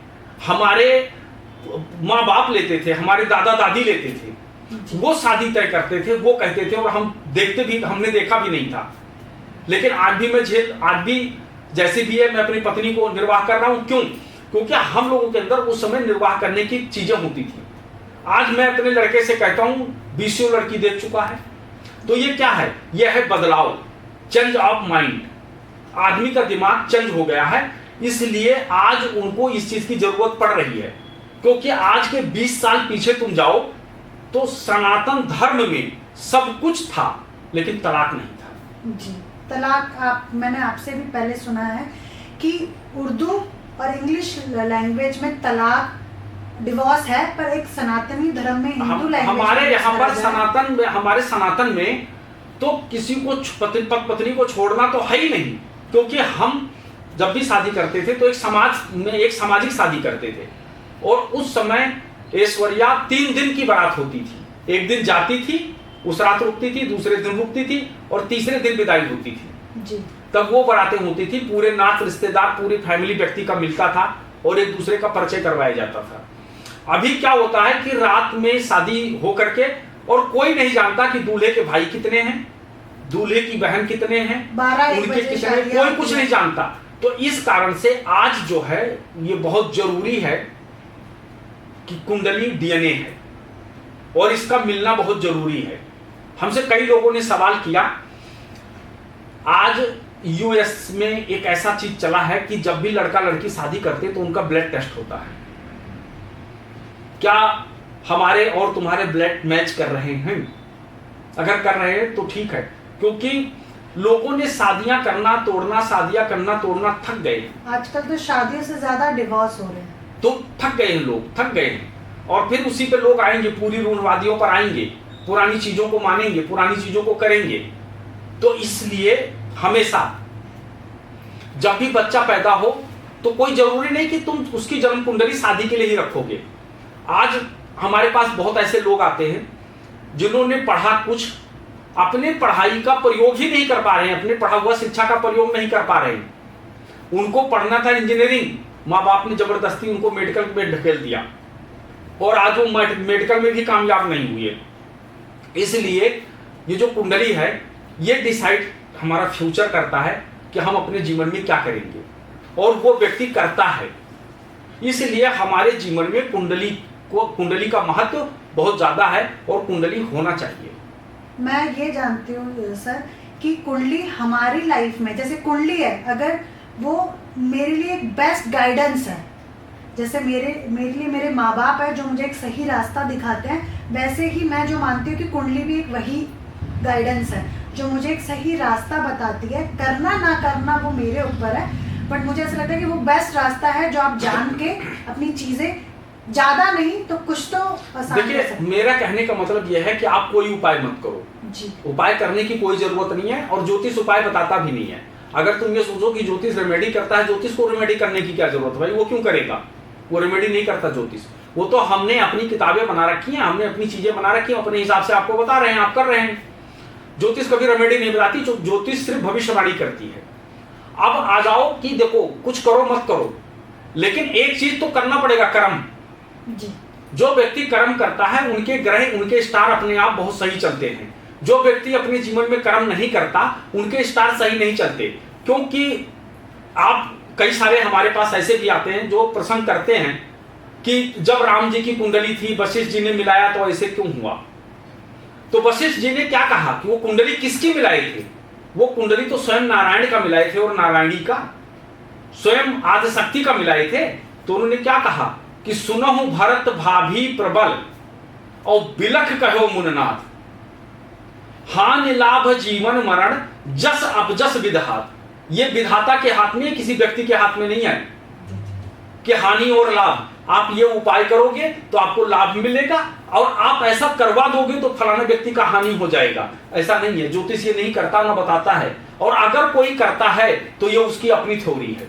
हमारे माँ बाप लेते थे, हमारे दादा दादी लेते थे। वो शादी तय करते थे, वो कहते थे, और हम देखते भी, हमने देखा भी नहीं था। लेकिन आज भी मैं आज भी जैसे भी है मैं अपनी पत्नी को निर्वाह कर रहा हूं। क्यों? क्योंकि हम लोगों के अंदर उस समय निर्वाह करने की चीजें होती थी। आज मैं अपने लड़के से कहता हूं 20 लड़की देख चुका है। तो ये क्या है? यह है बदलाव, चेंज ऑफ माइंड। आदमी का दिमाग चेंज हो गया है, इसलिए आज उनको इस चीज की जरूरत पड़ रही है। क्योंकि आज के 20 साल पीछे तुम जाओ तो सनातन धर्म में सब कुछ था लेकिन तलाक नहीं था। जी, तलाक मैंने आपसे भी पहले सुना है कि उर्दू और इंग्लिश लैंग्वेज में तलाक, डिवोर्स है, पर एक सनातनी धर्म में, हिंदू लैंग्वेज हमारे यहाँ पर हमारे सनातन में तो किसी को पत्नी को छोड़ना तो है ही नहीं। क्योंकि हम जब भी शादी करते थे तो एक सामाजिक शादी करते थे, और उस समय ऐश्वर्या 3 दिन की बारात होती थी। एक दिन जाती थी, उस रात रुकती थी, दूसरे दिन रुकती थी, और तीसरे दिन विदाई होती थी। जी। तब वो बारातें होती थी, पूरे नात रिश्तेदार, पूरी फैमिली व्यक्ति का मिलता था और एक दूसरे का परिचय करवाया जाता था। अभी क्या होता है कि रात में शादी हो करके और कोई नहीं जानता कि दूल्हे के भाई कितने हैं, दूल्हे की बहन कितने हैं, 12-1 उनके कितने, कोई कुछ नहीं जानता। तो इस कारण से आज जो है ये बहुत जरूरी है कि कुंडली डीएनए है और इसका मिलना बहुत जरूरी है। हमसे कई लोगों ने सवाल किया। आज यूएस में एक ऐसा चीज चला है कि जब भी लड़का लड़की शादी करते तो उनका ब्लड टेस्ट होता है। क्या हमारे और तुम्हारे ब्लड मैच कर रहे हैं? अगर कर रहे हैं तो ठीक है, क्योंकि लोगों ने शादियां करना तोड़ना थक गए। आजकल तो शादियों से ज्यादा डिवोर्स हो रहे हैं। तो थक गए हैं लोग, थक गए हैं। और फिर उसी पे लोग आएंगे, पूरी रूढ़वादियों पर आएंगे, पुरानी चीजों को मानेंगे, पुरानी चीजों को करेंगे। तो इसलिए हमेशा जब भी बच्चा पैदा हो तो कोई जरूरी नहीं कि तुम उसकी जन्म कुंडली शादी के लिए ही रखोगे। आज हमारे पास बहुत ऐसे लोग आते हैं जिन्होंने पढ़ा कुछ, अपने पढ़ाई का प्रयोग ही नहीं कर पा रहे हैं, अपने पढ़ा हुआ शिक्षा का प्रयोग नहीं कर पा रहे हैं। उनको पढ़ना था इंजीनियरिंग, माँ बाप ने जबरदस्ती उनको मेडिकल में ढकेल दिया और आज वो मेडिकल में भी कामयाब नहीं हुए। इसलिए ये जो कुंडली है ये डिसाइड हमारा फ्यूचर करता है कि हम अपने जीवन में क्या करेंगे, और वो व्यक्ति करता है। इसलिए हमारे जीवन में कुंडली का महत्व बहुत ज्यादा है और कुंडली होना चाहिए। मैं ये जानती हूँ सर कि कुंडली हमारी लाइफ में, जैसे कुंडली है, अगर वो मेरे लिए एक बेस्ट गाइडेंस है, जैसे मेरे लिए मेरे माँ बाप है जो मुझे एक सही रास्ता दिखाते हैं, वैसे ही मैं जो मानती हूँ कि कुंडली भी एक वही गाइडेंस है जो मुझे एक सही रास्ता बताती है। करना ना करना वो मेरे ऊपर है, बट मुझे ऐसा लगता है कि वो बेस्ट रास्ता है जो आप जान के अपनी चीज़ें ज़्यादा नहीं तो कुछ तो आसान। देखिए, मेरा कहने का मतलब यह है कि आप कोई उपाय मत करो जी। उपाय करने की कोई जरूरत नहीं है और ज्योतिष उपाय बताता भी नहीं है। अगर तुम ये सोचो कि ज्योतिष रेमेडी करता है, ज्योतिष को रेमेडी करने की क्या जरूरत है भाई, वो क्यों करेगा, वो रेमेडी नहीं करता ज्योतिष। वो तो हमने अपनी किताबें बना रखी हैं, हमने अपनी चीजें बना रखी हैं, अपने हिसाब से आपको बता रहे हैं, आप कर रहे हैं। ज्योतिष कभी रेमेडी नहीं बताती, ज्योतिष सिर्फ भविष्यवाणी करती है। अब आ जाओ कि देखो कुछ करो मत करो, लेकिन एक चीज तो करना पड़ेगा, कर्म जी। जो व्यक्ति कर्म करता है उनके ग्रह, उनके स्टार अपने आप बहुत सही चलते हैं। जो व्यक्ति अपने जीवन में कर्म नहीं करता उनके स्टार सही नहीं चलते। क्योंकि आप कई सारे हमारे पास ऐसे भी आते हैं जो प्रसंग करते हैं कि जब राम जी की कुंडली थी वशिष्ठ जी ने मिलाया तो ऐसे क्यों हुआ। तो वशिष्ठ जी ने क्या कहा कि वो कुंडली किसकी मिलाई थी, वो कुंडली तो स्वयं नारायण का मिलाए थे और नारायणी का स्वयं आदिशक्ति का मिलाए थे। तो उन्होंने क्या कहा कि सुनहु भरत भाभी प्रबल और बिलख कहो मुननाथ, हान लाभ जीवन मरण जस अपजस विधात। ये विधाता के हाथ में, किसी व्यक्ति के हाथ में नहीं है कि हानि और लाभ। आप ये उपाय करोगे तो आपको लाभ मिलेगा और आप ऐसा करवा दोगे तो फलाने व्यक्ति का हानि हो जाएगा, ऐसा नहीं है। ज्योतिष ये नहीं करता, ना बताता है। और अगर कोई करता है तो ये उसकी अपनी थ्योरी है,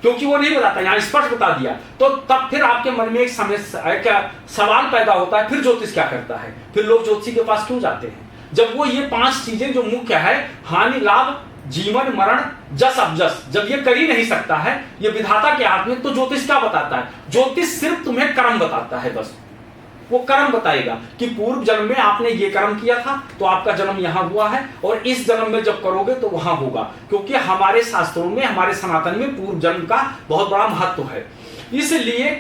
क्योंकि वो नहीं बताता, यहां स्पष्ट बता दिया। तो तब फिर आपके मन में एक सवाल पैदा होता है, फिर ज्योतिष क्या करता है, फिर लोग ज्योतिषी के पास क्यों जाते हैं। जब वो ये 5 चीजें जो मुख्य है, हानि लाभ जीवन मरण जस अपजस, जब ये कर ही नहीं सकता है, ये विधाता के हाथ में, तो ज्योतिष क्या बताता है। ज्योतिष सिर्फ तुम्हें कर्म बताता है, बस वो कर्म बताएगा कि पूर्व जन्म में आपने ये कर्म किया था तो आपका जन्म यहां हुआ है, और इस जन्म में जब करोगे तो वहां होगा। क्योंकि हमारे शास्त्रों में, हमारे सनातन में पूर्व जन्म का बहुत बड़ा महत्व है, इसलिए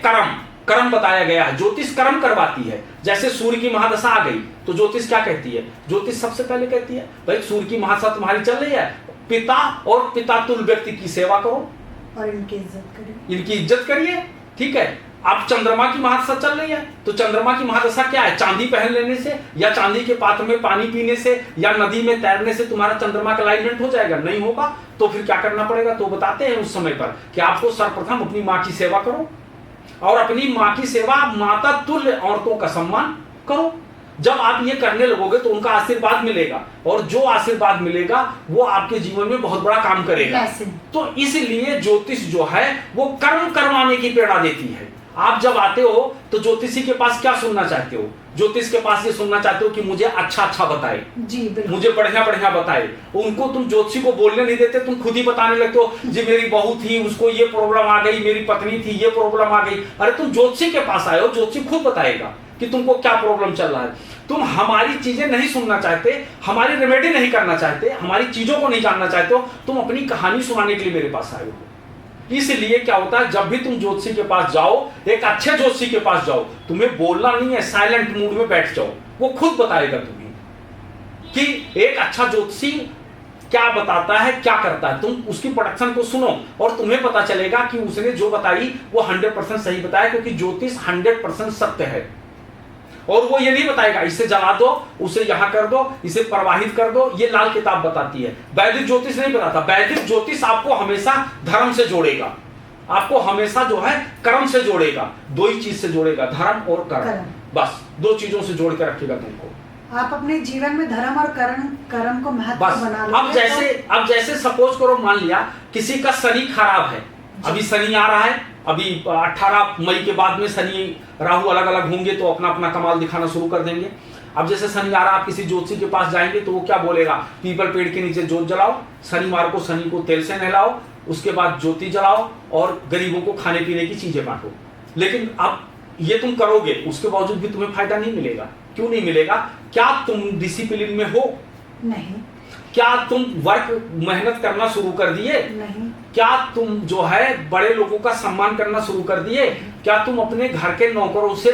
कर्म बताया गया है। ज्योतिष कर्म करवाती है। जैसे सूर्य की महादशा आ गई तो ज्योतिष क्या कहती है, ज्योतिष सबसे पहले कहती है भाई सूर्य की महादशा तुम्हारी चल रही है, पिता और पिता तुल्य व्यक्ति की सेवा करो और इनकी इज्जत करिए, ठीक है। अब चंद्रमा की महादशा चल रही है तो चंद्रमा की महादशा क्या है, चांदी पहन लेने से या चांदी के पात्र में पानी पीने से या नदी में तैरने से तुम्हारा चंद्रमा का अलाइनमेंट हो जाएगा, नहीं होगा। तो फिर क्या करना पड़ेगा, तो बताते हैं उस समय पर कि आपको सर्वप्रथम अपनी माँ की सेवा करो, और अपनी माँ की सेवा, माता तुल्य औरतों का सम्मान करो। जब आप ये करने लगोगे तो उनका आशीर्वाद मिलेगा, और जो आशीर्वाद मिलेगा वो आपके जीवन में बहुत बड़ा काम करेगा। तो इसलिए ज्योतिष जो है वो कर्म करवाने की प्रेरणा देती है। आप जब आते हो तो ज्योतिषी के पास क्या सुनना चाहते हो, ज्योतिष के पास ये सुनना चाहते हो कि मुझे अच्छा बताए, मुझे बढ़िया बताए। उनको तुम ज्योतिषी को बोलने नहीं देते, तुम खुद ही बताने लगते हो जी मेरी बहू थी उसको ये प्रॉब्लम आ गई, मेरी पत्नी थी ये प्रॉब्लम आ गई। अरे तुम ज्योतिषी के पास आए हो, ज्योतिषी खुद बताएगा कि तुमको क्या प्रॉब्लम चल रहा है। तुम हमारी चीजें नहीं सुनना चाहते, हमारी रेमेडी नहीं करना चाहते, हमारी चीजों को नहीं जानना चाहते हो, तुम अपनी कहानी सुनाने के लिए मेरे पास आए हो। इसलिए क्या होता है, जब भी तुम ज्योतिषी के पास जाओ, एक अच्छे ज्योतिषी के पास जाओ, तुम्हें बोलना नहीं है, साइलेंट मूड में बैठ जाओ, वो खुद बताएगा तुम्हें कि एक अच्छा ज्योतिषी क्या बताता है, क्या करता है। तुम उसकी प्रोडक्शन को सुनो और तुम्हें पता चलेगा कि उसने जो बताई वो 100% सही बताया, क्योंकि ज्योतिष 100% सत्य है। और वो ये नहीं बताएगा इसे जला दो, उसे यहां कर दो, इसे प्रवाहित कर दो, ये लाल किताब बताती है। वैदिक ज्योतिष नहीं बताता। वैदिक ज्योतिष आपको हमेशा धर्म से जोड़ेगा, आपको हमेशा जो है कर्म से जोड़ेगा। 2 ही चीज से जोड़ेगा, धर्म और कर्म, बस 2 चीजों से जोड़ कर रखेगा तुमको। आप अपने जीवन में धर्म और कर्म को महत्व बना लो। अब जैसे सपोज करो, मान लिया किसी का शनि खराब है, अभी शनि आ रहा है, अभी 18 मई के बाद में शनि राहु अलग अलग होंगे तो अपना अपना कमाल दिखाना शुरू कर देंगे। अब जैसे शनि आ रहा, आप किसी ज्योतिषी के पास जाएंगे तो वो क्या बोलेगा, पीपल पेड़ के नीचे जोत जलाओ, शनिवार को शनि को तेल से नहलाओ, उसके बाद ज्योति जलाओ और गरीबों को खाने पीने की चीजें बांटो। लेकिन अब ये तुम करोगे, उसके बावजूद भी तुम्हें फायदा नहीं मिलेगा। क्यों नहीं मिलेगा? क्या तुम डिसिप्लिन में हो? नहीं। क्या तुम वर्क मेहनत करना शुरू कर दिए? नहीं। क्या तुम जो है बड़े लोगों का सम्मान करना शुरू कर दिए? क्या तुम अपने घर के नौकरों से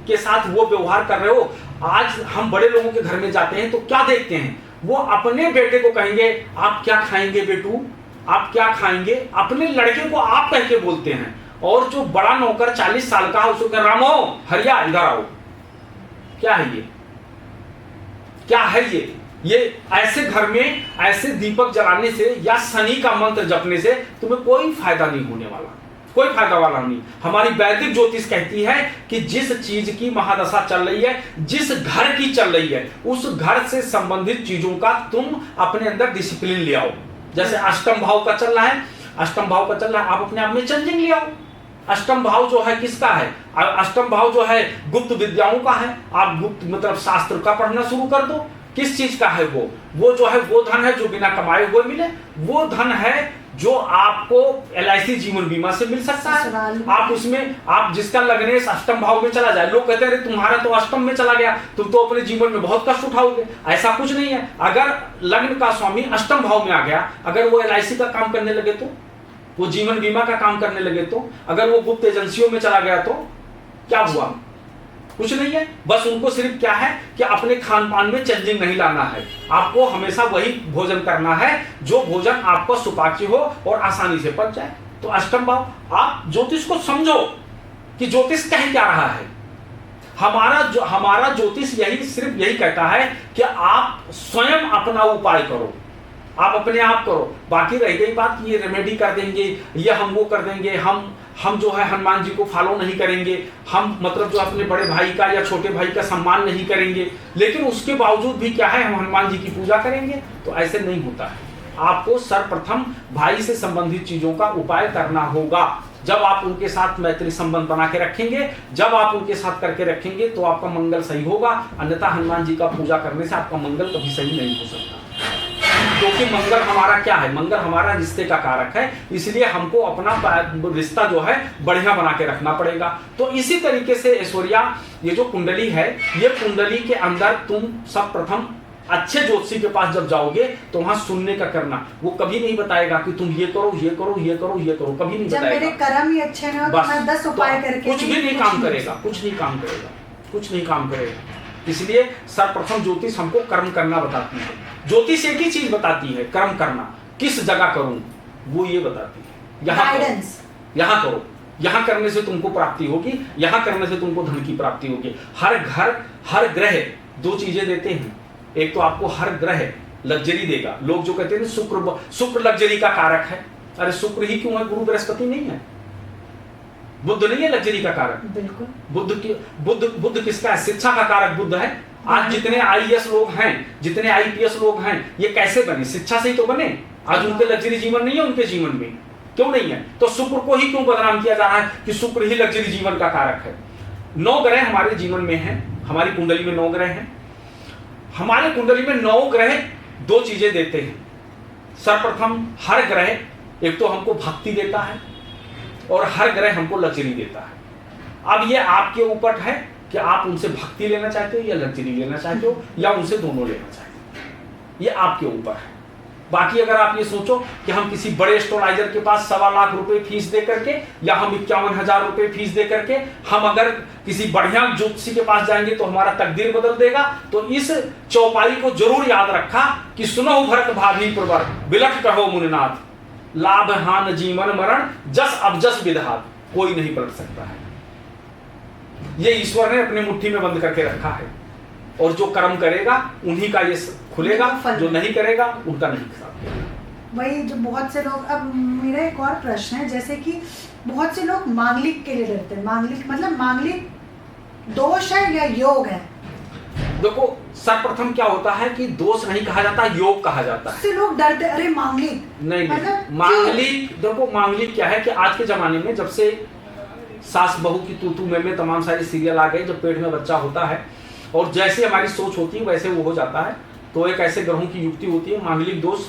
के साथ वो व्यवहार कर रहे हो? आज हम बड़े लोगों के घर में जाते हैं तो क्या देखते हैं, वो अपने बेटे को कहेंगे आप क्या खाएंगे बेटू, आप क्या खाएंगे, अपने लड़के को आप कह के बोलते हैं। और जो बड़ा नौकर 40 साल का उसको कह रामो हरिया इधर आओ। क्या है ये? क्या है ये ऐसे घर में ऐसे दीपक जलाने से या शनि का मंत्र जपने से तुम्हें कोई फायदा नहीं होने वाला, कोई फायदा वाला नहीं। हमारी वैदिक ज्योतिष कहती है कि जिस चीज की महादशा चल रही है, जिस घर की चल रही है, उस घर से संबंधित चीजों का तुम अपने अंदर डिसिप्लिन ले आओ। जैसे अष्टम भाव का चल रहा है, अष्टम भाव का चल रहा है, आप अपने आप में चेंजिंग ले आओ। अष्टम भाव जो है किसका है? अष्टम भाव जो है गुप्त विद्याओं का है। आप गुप्त मतलब शास्त्र का पढ़ना शुरू कर दो। किस चीज का है वो जो है वो धन है जो बिना कमाए हुए मिले, वो धन है जो आपको LIC जीवन बीमा से मिल सकता है। आप उसमें आप जिसका लग्नेश अष्टम भाव में चला जाए, लोग कहते हैं तुम्हारा तो अष्टम में चला गया, तुम तो अपने जीवन में बहुत कष्ट उठाओगे। ऐसा कुछ नहीं है। अगर लग्न का स्वामी अष्टम भाव में आ गया, अगर वो LIC का काम करने लगे तो, वो जीवन बीमा का काम करने लगे तो, अगर वो गुप्त एजेंसियों में चला गया तो क्या हुआ? कुछ नहीं है। बस उनको सिर्फ क्या है कि अपने खान पान में चेंजिंग नहीं लाना है। आपको हमेशा वही भोजन करना है जो भोजन आपको सुपाच्य हो और आसानी से पच जाए। तो अष्टम भाव, आप ज्योतिष को समझो कि ज्योतिष कह क्या रहा है। हमारा ज्योतिष सिर्फ यही कहता है कि आप स्वयं अपना उपाय करो, आप अपने आप करो। बाकी रह गई बात ये रेमेडी कर देंगे, ये हम वो कर देंगे, हम जो है हनुमान जी को फॉलो नहीं करेंगे, हम मतलब जो अपने बड़े भाई का या छोटे भाई का सम्मान नहीं करेंगे, लेकिन उसके बावजूद भी क्या है हम हनुमान जी की पूजा करेंगे, तो ऐसे नहीं होता है। आपको सर्वप्रथम भाई से संबंधित चीजों का उपाय करना होगा। जब आप उनके साथ मैत्री संबंध बना के रखेंगे, जब आप उनके साथ करके रखेंगे तो आपका मंगल सही होगा। अन्यथा हनुमान जी का पूजा करने से आपका मंगल कभी सही नहीं हो सकता, क्योंकि मंगल हमारा क्या है? मंगल हमारा रिश्ते का कारक है, इसलिए हमको अपना रिश्ता जो है बढ़िया बना के रखना पड़ेगा। तो इसी तरीके से ऐश्वर्या, ये जो कुंडली है, ये कुंडली के अंदर तुम सब प्रथम अच्छे ज्योतिषी के पास जब जाओगे तो वहां सुनने का करना। वो कभी नहीं बताएगा कि तुम ये करो ये करो ये करो ये करो, कभी नहीं बताएगा। जब मेरे कर्म ही अच्छे ना हो तो मैं 10 उपाय करके कुछ भी नहीं काम करेगा, कुछ नहीं काम करेगा, कुछ नहीं काम करेगा। इसलिए सर्वप्रथम ज्योतिष हमको कर्म करना बताती है। ज्योतिष एक ही चीज बताती है, कर्म करना। किस जगह करूं वो ये बताती है। यहाँ करो, यहाँ करने से तुमको प्राप्ति होगी, यहाँ करने से तुमको धन की प्राप्ति होगी। हर घर हर ग्रह 2 चीजें देते हैं। एक तो आपको हर ग्रह लग्जरी देगा। लोग जो कहते हैं शुक्र लग्जरी का कारक है। अरे शुक्र ही क्यों है? गुरु बृहस्पति नहीं है? बुद्ध नहीं है लग्जरी का कारक? बिल्कुल। बुद्ध किसका है? शिक्षा का कारक बुद्ध है। आज जितने IAS लोग हैं, जितने IPS लोग हैं, ये कैसे बने? शिक्षा से ही तो बने। आज उनके लग्जरी जीवन नहीं है, उनके जीवन में क्यों नहीं है? तो शुक्र को ही क्यों बदनाम किया जा रहा है कि शुक्र ही लग्जरी जीवन का कारक है? 9 ग्रह हमारे जीवन में है, हमारी कुंडली में 9 ग्रह हैं। हमारे कुंडली में 9 ग्रह 2 चीजें देते हैं। सर्वप्रथम हर ग्रह एक तो हमको भक्ति देता है और हर ग्रह हमको लग्जरी देता है। अब ये आपके ऊपर है कि आप उनसे भक्ति लेना चाहते हो या लग्जरी लेना चाहते हो या उनसे दोनों लेना चाहते हो, ये आपके ऊपर है। बाकी अगर आप ये सोचो कि हम किसी बड़े एस्ट्रोलॉजर के पास 1.25 लाख रुपए फीस दे करके या हम 51,000 रुपए फीस दे करके हम अगर किसी बढ़िया ज्योतिषी के पास जाएंगे तो हमारा तकदीर बदल देगा, तो इस चौपाई को जरूर याद रखा कि सुनो भरत भाभी प्रवर बिलख कहो मुनिनाथ, लाभ हान जीवन मरण जस अबजस विधात, कोई नहीं पलट सकता है। ये ईश्वर ने अपनी मुट्ठी में बंद करके रखा है और जो कर्म करेगा उन्हीं का ये खुलेगा, जो नहीं करेगा उनका नहीं खुलेगा। वही जो बहुत से लोग, अब मेरा एक और प्रश्न है, जैसे कि बहुत से लोग मांगलिक के लिए डरते हैं। मांगलिक मतलब मांगलिक दोष है या योग है? देखो सर्वप्रथम क्या होता है कि दोष नहीं कहा जाता, योग कहा जाता है। से लोग डरते, अरे मांगलिक नहीं, मांगलिक देखो मांगलिक क्या है कि आज के जमाने में जब से सास बहू की तू में तमाम सारी सीरियल आ गए, जब पेट में बच्चा होता है और जैसे हमारी सोच होती है वैसे वो हो जाता है, तो एक ऐसे ग्रहों की युक्ति होती है मांगलिक दोष।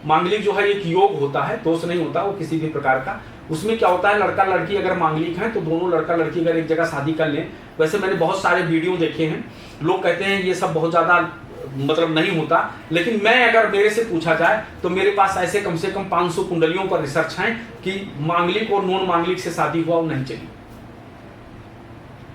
मांगलिक जो है एक योग होता है, दोष नहीं होता वो किसी भी प्रकार का। उसमें क्या होता है, लड़का लड़की अगर मांगलिक हैं तो दोनों लड़का लड़की अगर एक जगह शादी कर लें, वैसे मैंने बहुत सारे वीडियो देखे हैं, लोग कहते हैं ये सब बहुत ज़्यादा मतलब नहीं होता, लेकिन मैं अगर मेरे से पूछा जाए तो मेरे पास ऐसे कम से कम 500 कुंडलियों पर रिसर्च है कि मांगलिक और नॉन मांगलिक से शादी हुआ वो नहीं चली,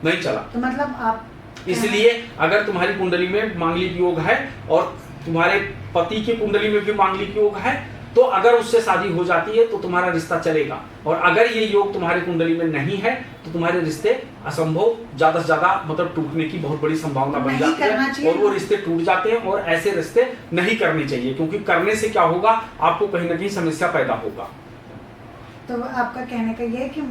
नहीं चला। तो मतलब आप इसलिए अगर तुम्हारी कुंडली में मांगलिक योग है और तुम्हारे पति की कुंडली में भी मांगलिक योग है, तो अगर उससे शादी हो जाती है तो तुम्हारा रिश्ता चलेगा। और अगर ये योग तुम्हारी कुंडली में नहीं है तो तुम्हारे रिश्ते असंभव, ज्यादा से ज्यादा मतलब टूटने की बहुत बड़ी संभावना बन जाती है और वो रिश्ते टूट जाते हैं। और ऐसे रिश्ते नहीं करने चाहिए, क्योंकि करने से क्या होगा, आपको कहीं ना कहीं समस्या पैदा होगा। तो आपका कहने का ये है कि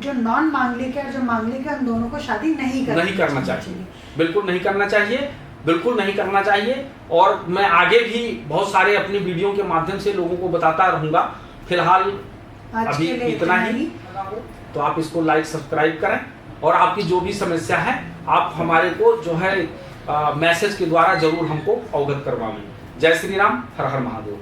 जो नॉन मांगलिक है और जो मांगलिक है उन दोनों को शादी नहीं करना चाहिए, बिल्कुल नहीं करना चाहिए। बिल्कुल नहीं करना चाहिए। और मैं आगे भी बहुत सारे अपनी वीडियो के माध्यम से लोगों को बताता रहूंगा। फिलहाल आज अभी के लिए इतना ही। तो आप इसको लाइक सब्सक्राइब करें, और आपकी जो भी समस्या है आप हमारे को जो है मैसेज के द्वारा जरूर हमको अवगत करवाएं। जय श्री राम, हर हर महादेव।